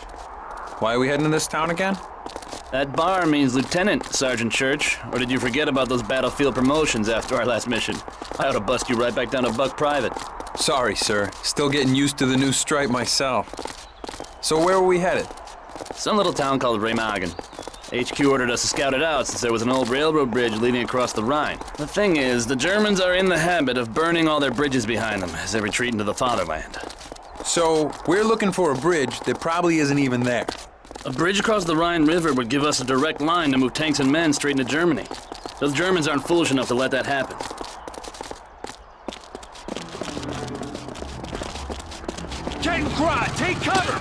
Why are we heading to this town again? That bar means lieutenant, Sergeant Church. Or did you forget about those battlefield promotions after our last mission? I ought to bust you right back down to buck private. Sorry, sir. Still getting used to the new stripe myself. So where are we headed? Some little town called Remagen. HQ ordered us to scout it out since there was an old railroad bridge leading across the Rhine. The thing is, the Germans are in the habit of burning all their bridges behind them as they retreat into the fatherland. So, we're looking for a bridge that probably isn't even there. A bridge across the Rhine River would give us a direct line to move tanks and men straight into Germany. Those Germans aren't foolish enough to let that happen. Tatsinskaya, take cover!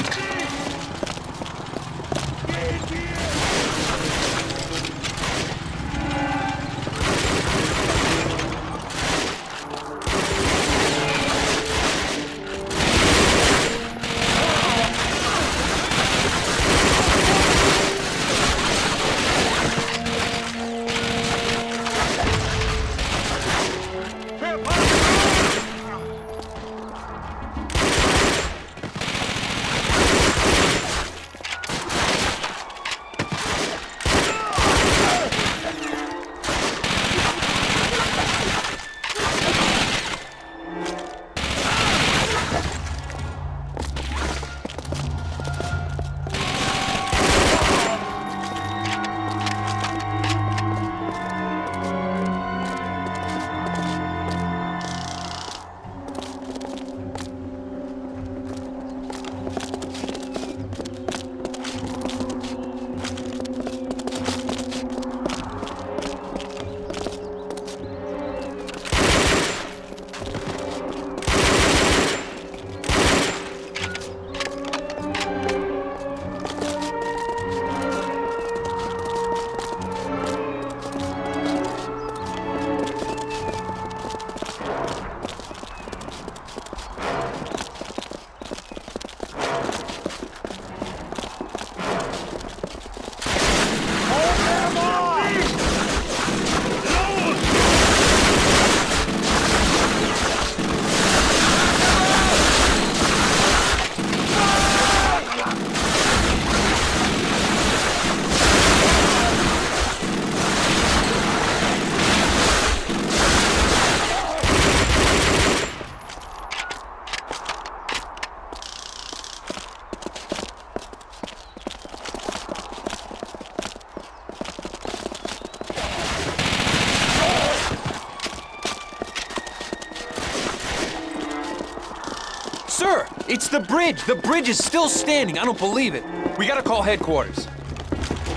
Sir, it's the bridge! The bridge is still standing! I don't believe it! We gotta call headquarters.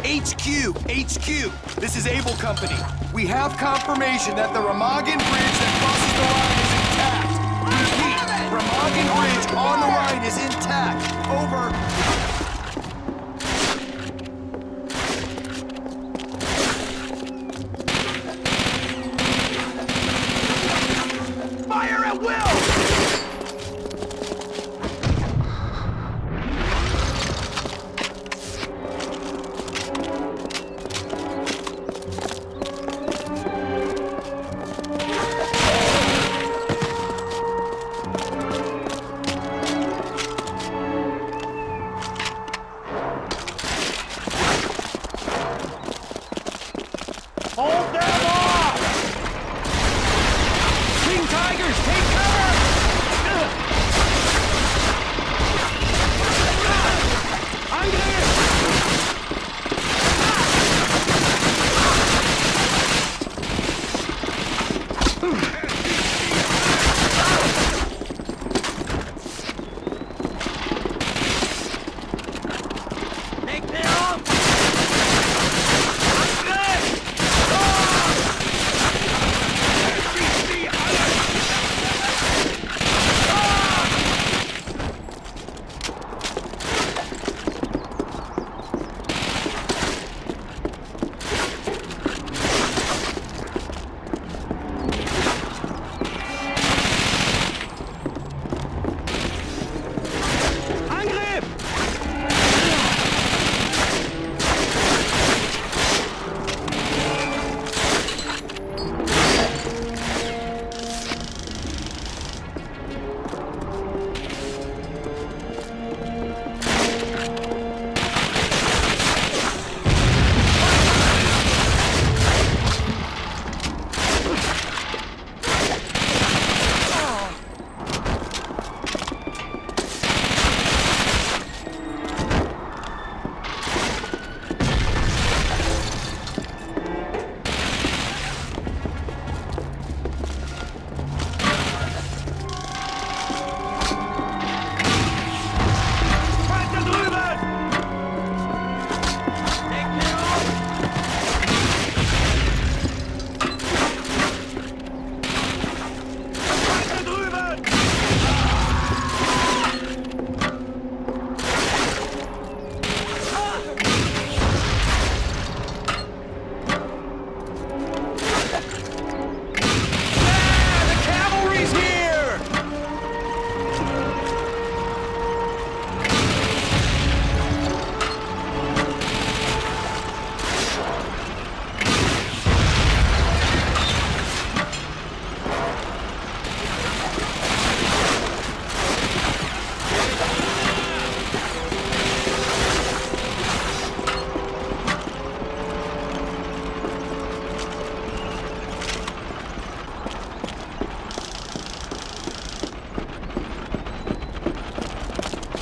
HQ! HQ! This is Able Company. We have confirmation that the Remagen bridge that crosses the Rhine is intact. Repeat, Remagen bridge on the Rhine is intact. Over. Fire at will!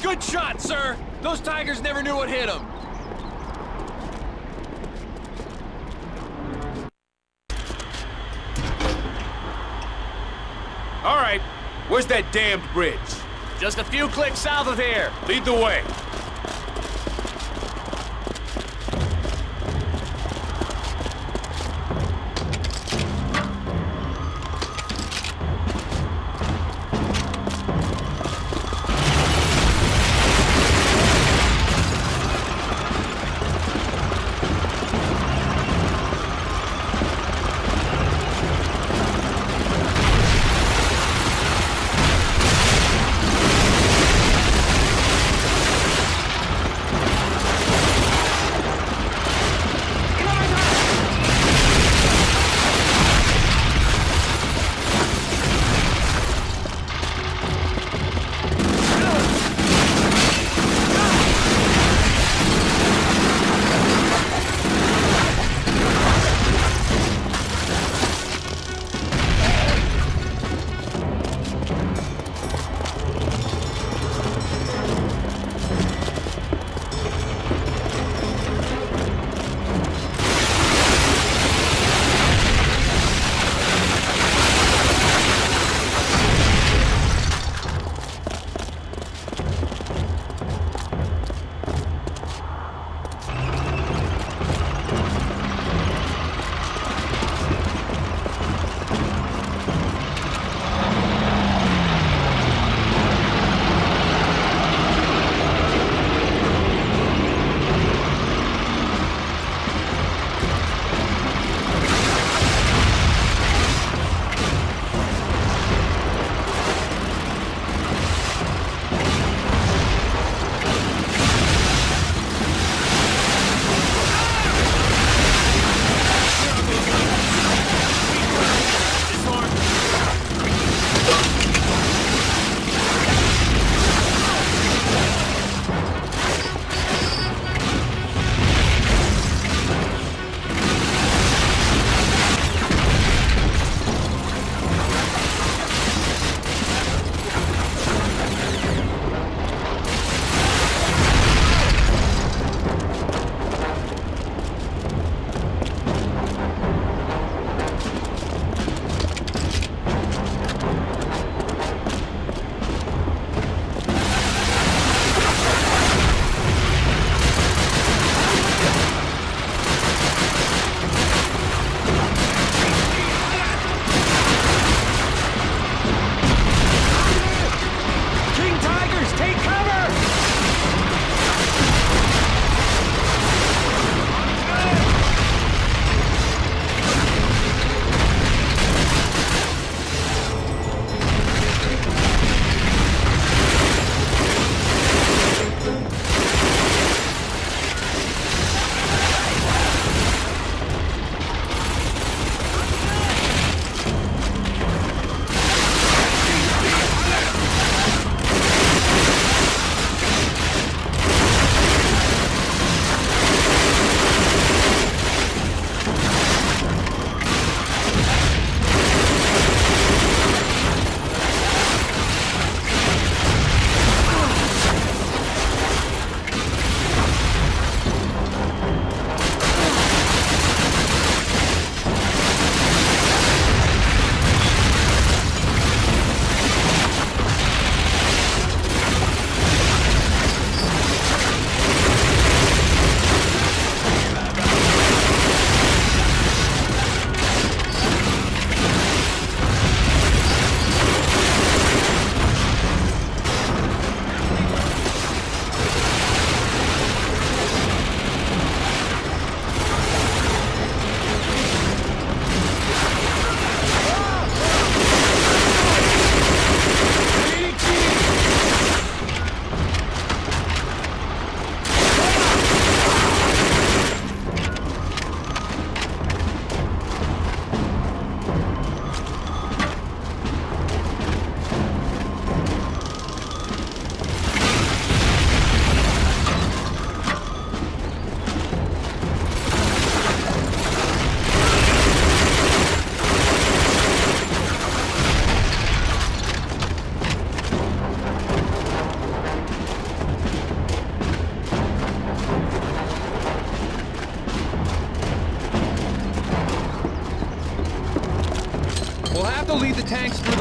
Good shot, sir! Those tigers never knew what hit them. All right, where's that damned bridge? Just a few clicks south of here. Lead the way.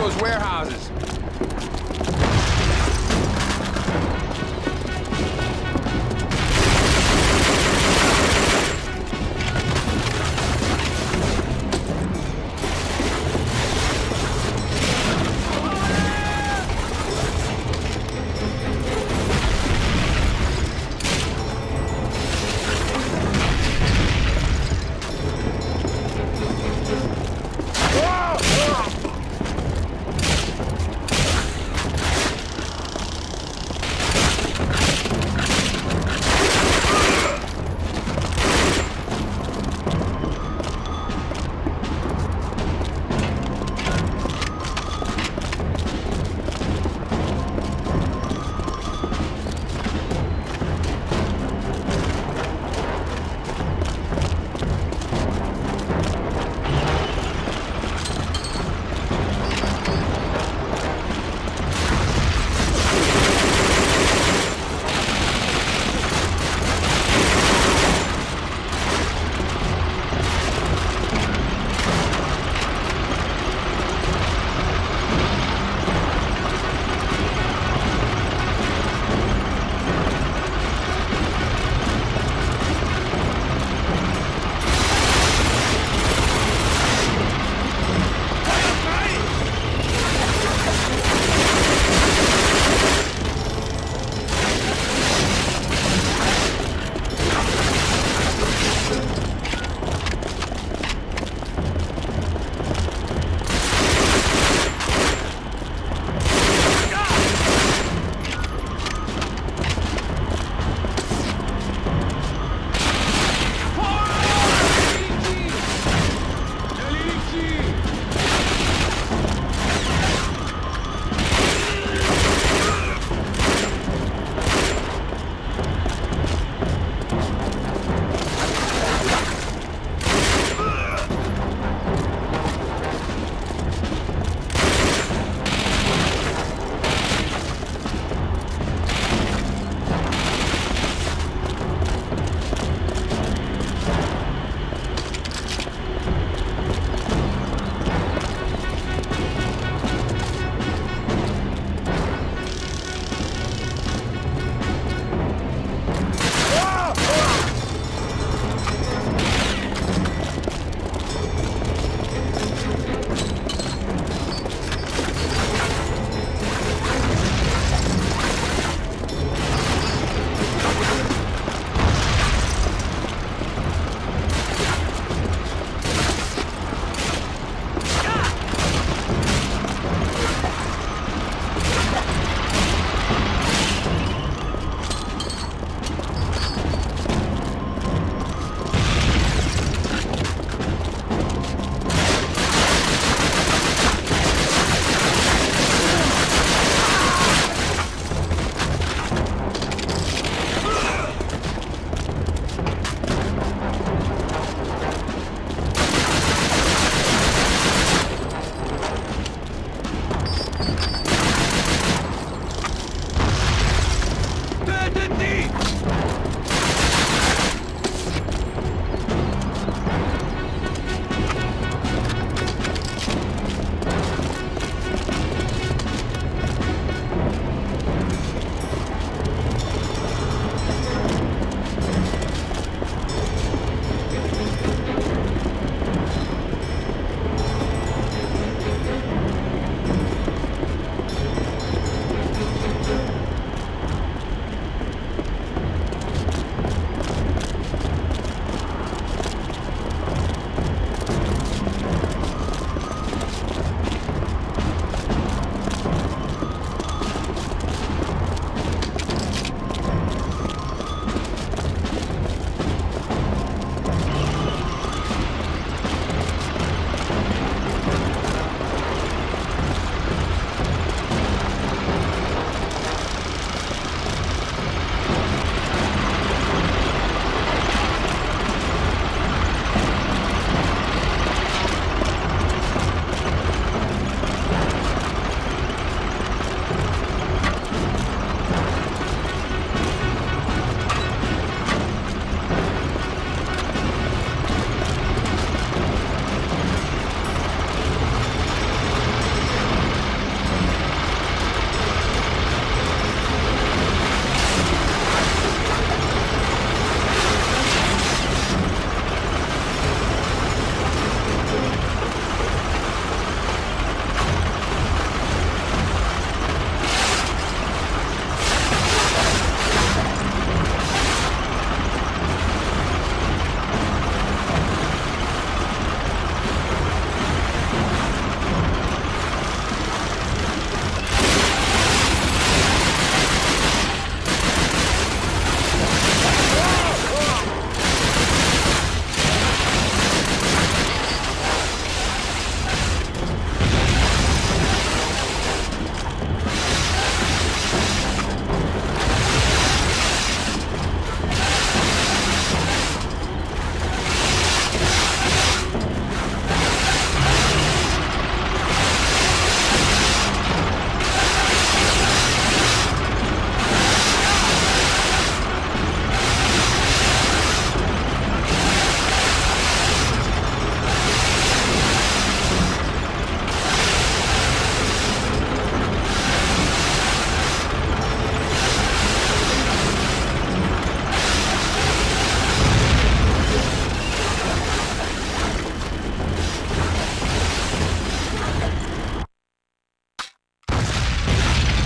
those warehouses.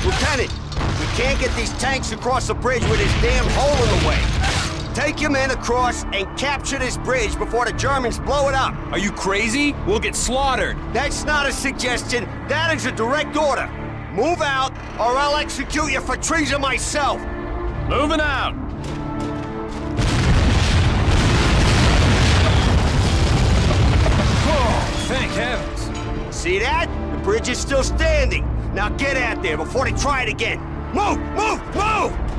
Lieutenant, we can't get these tanks across the bridge with this damn hole in the way. Take your men across and capture this bridge before the Germans blow it up. Are you crazy? We'll get slaughtered. That's not a suggestion. That is a direct order. Move out, or I'll execute you for treason myself. Moving out. Oh, thank heavens. See that? The bridge is still standing. Now get out there before they try it again. Move! Move! Move!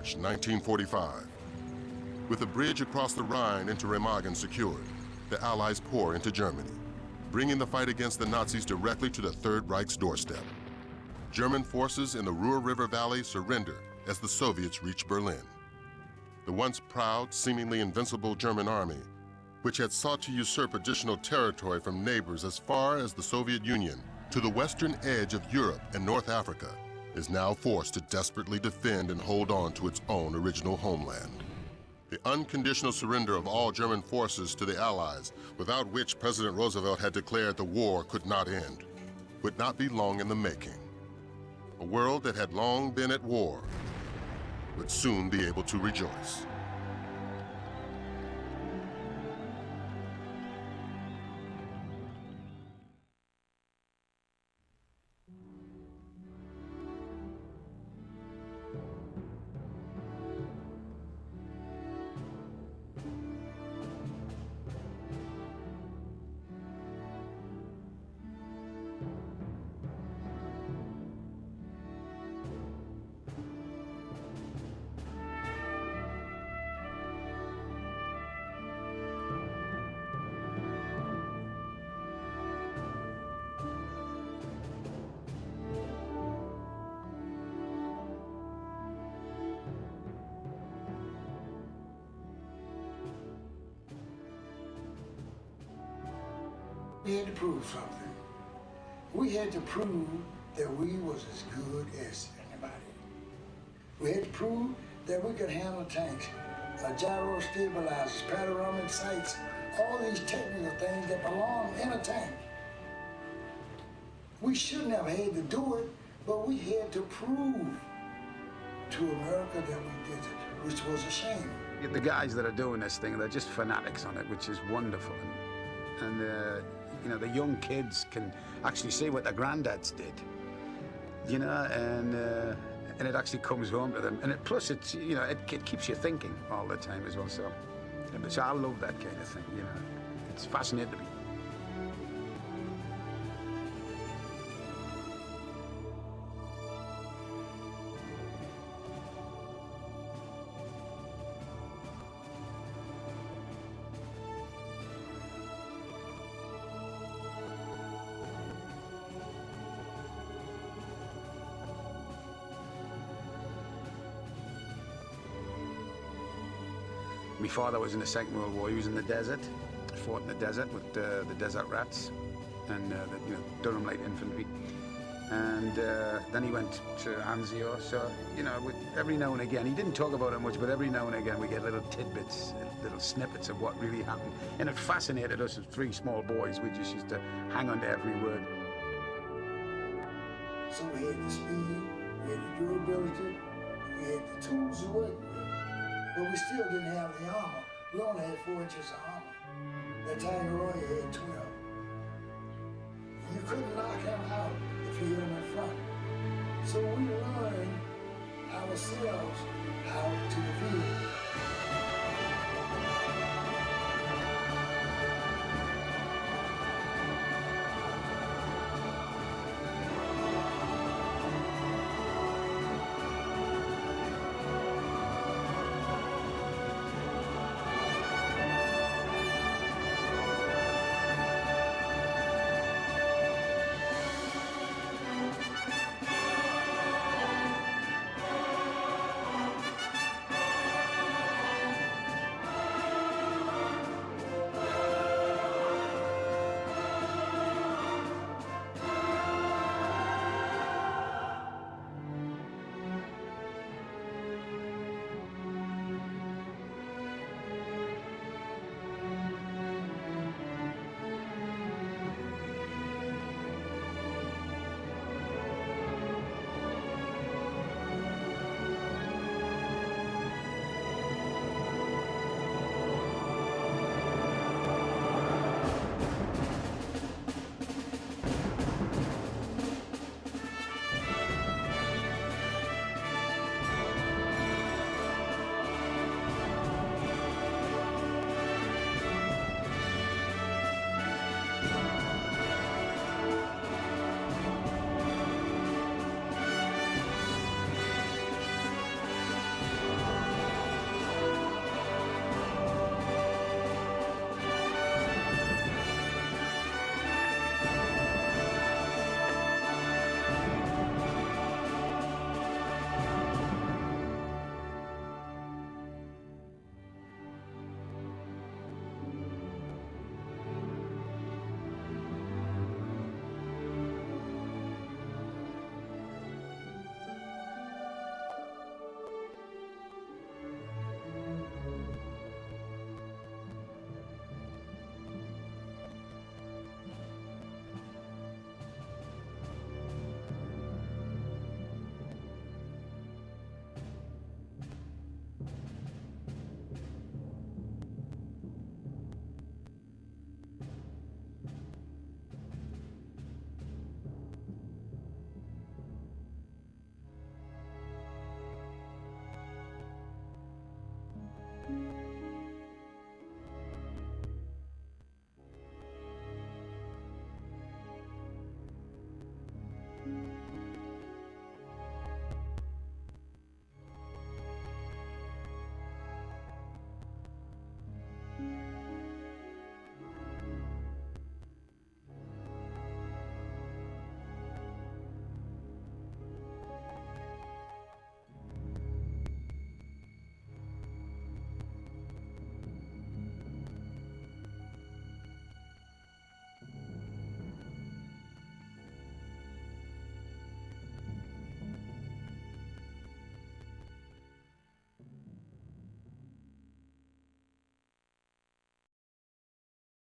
March 1945. With a bridge across the Rhine into Remagen secured, the Allies pour into Germany, bringing the fight against the Nazis directly to the Third Reich's doorstep. German forces in the Ruhr River Valley surrender as the Soviets reach Berlin. The once proud, seemingly invincible German army, which had sought to usurp additional territory from neighbors as far as the Soviet Union to the western edge of Europe and North Africa, is now forced to desperately defend and hold on to its own original homeland. The unconditional surrender of all German forces to the Allies, without which President Roosevelt had declared the war could not end, would not be long in the making. A world that had long been at war would soon be able to rejoice. We had to prove something. We had to prove that we was as good as anybody. We had to prove that we could handle tanks, gyro stabilizers, panoramic sights, all these technical things that belong in a tank. We shouldn't have had to do it, but we had to prove to America that we did it, which was a shame. The guys that are doing this thing, they're just fanatics on it, which is wonderful. And you know, the young kids can actually see what their granddads did, you know, and it actually comes home to them. And plus, it's, you know, it keeps you thinking all the time as well. So I love that kind of thing, you know. It's fascinating to me. My father was in the Second World War. He was in the desert, fought in the desert with the desert rats and Durham Light Infantry. And then he went to Anzio. So, you know, every now and again, he didn't talk about it much, but every now and again we get little tidbits, little snippets of what really happened. And it fascinated us as three small boys. We just used to hang on to every word. So we had the speed, we had the durability, we had the tools to work with. But we still didn't have the armor. We only had 4 inches of armor. That Tiger Roy had 12. You couldn't knock him out if you hit him in front. So we learned ourselves how to defeat him.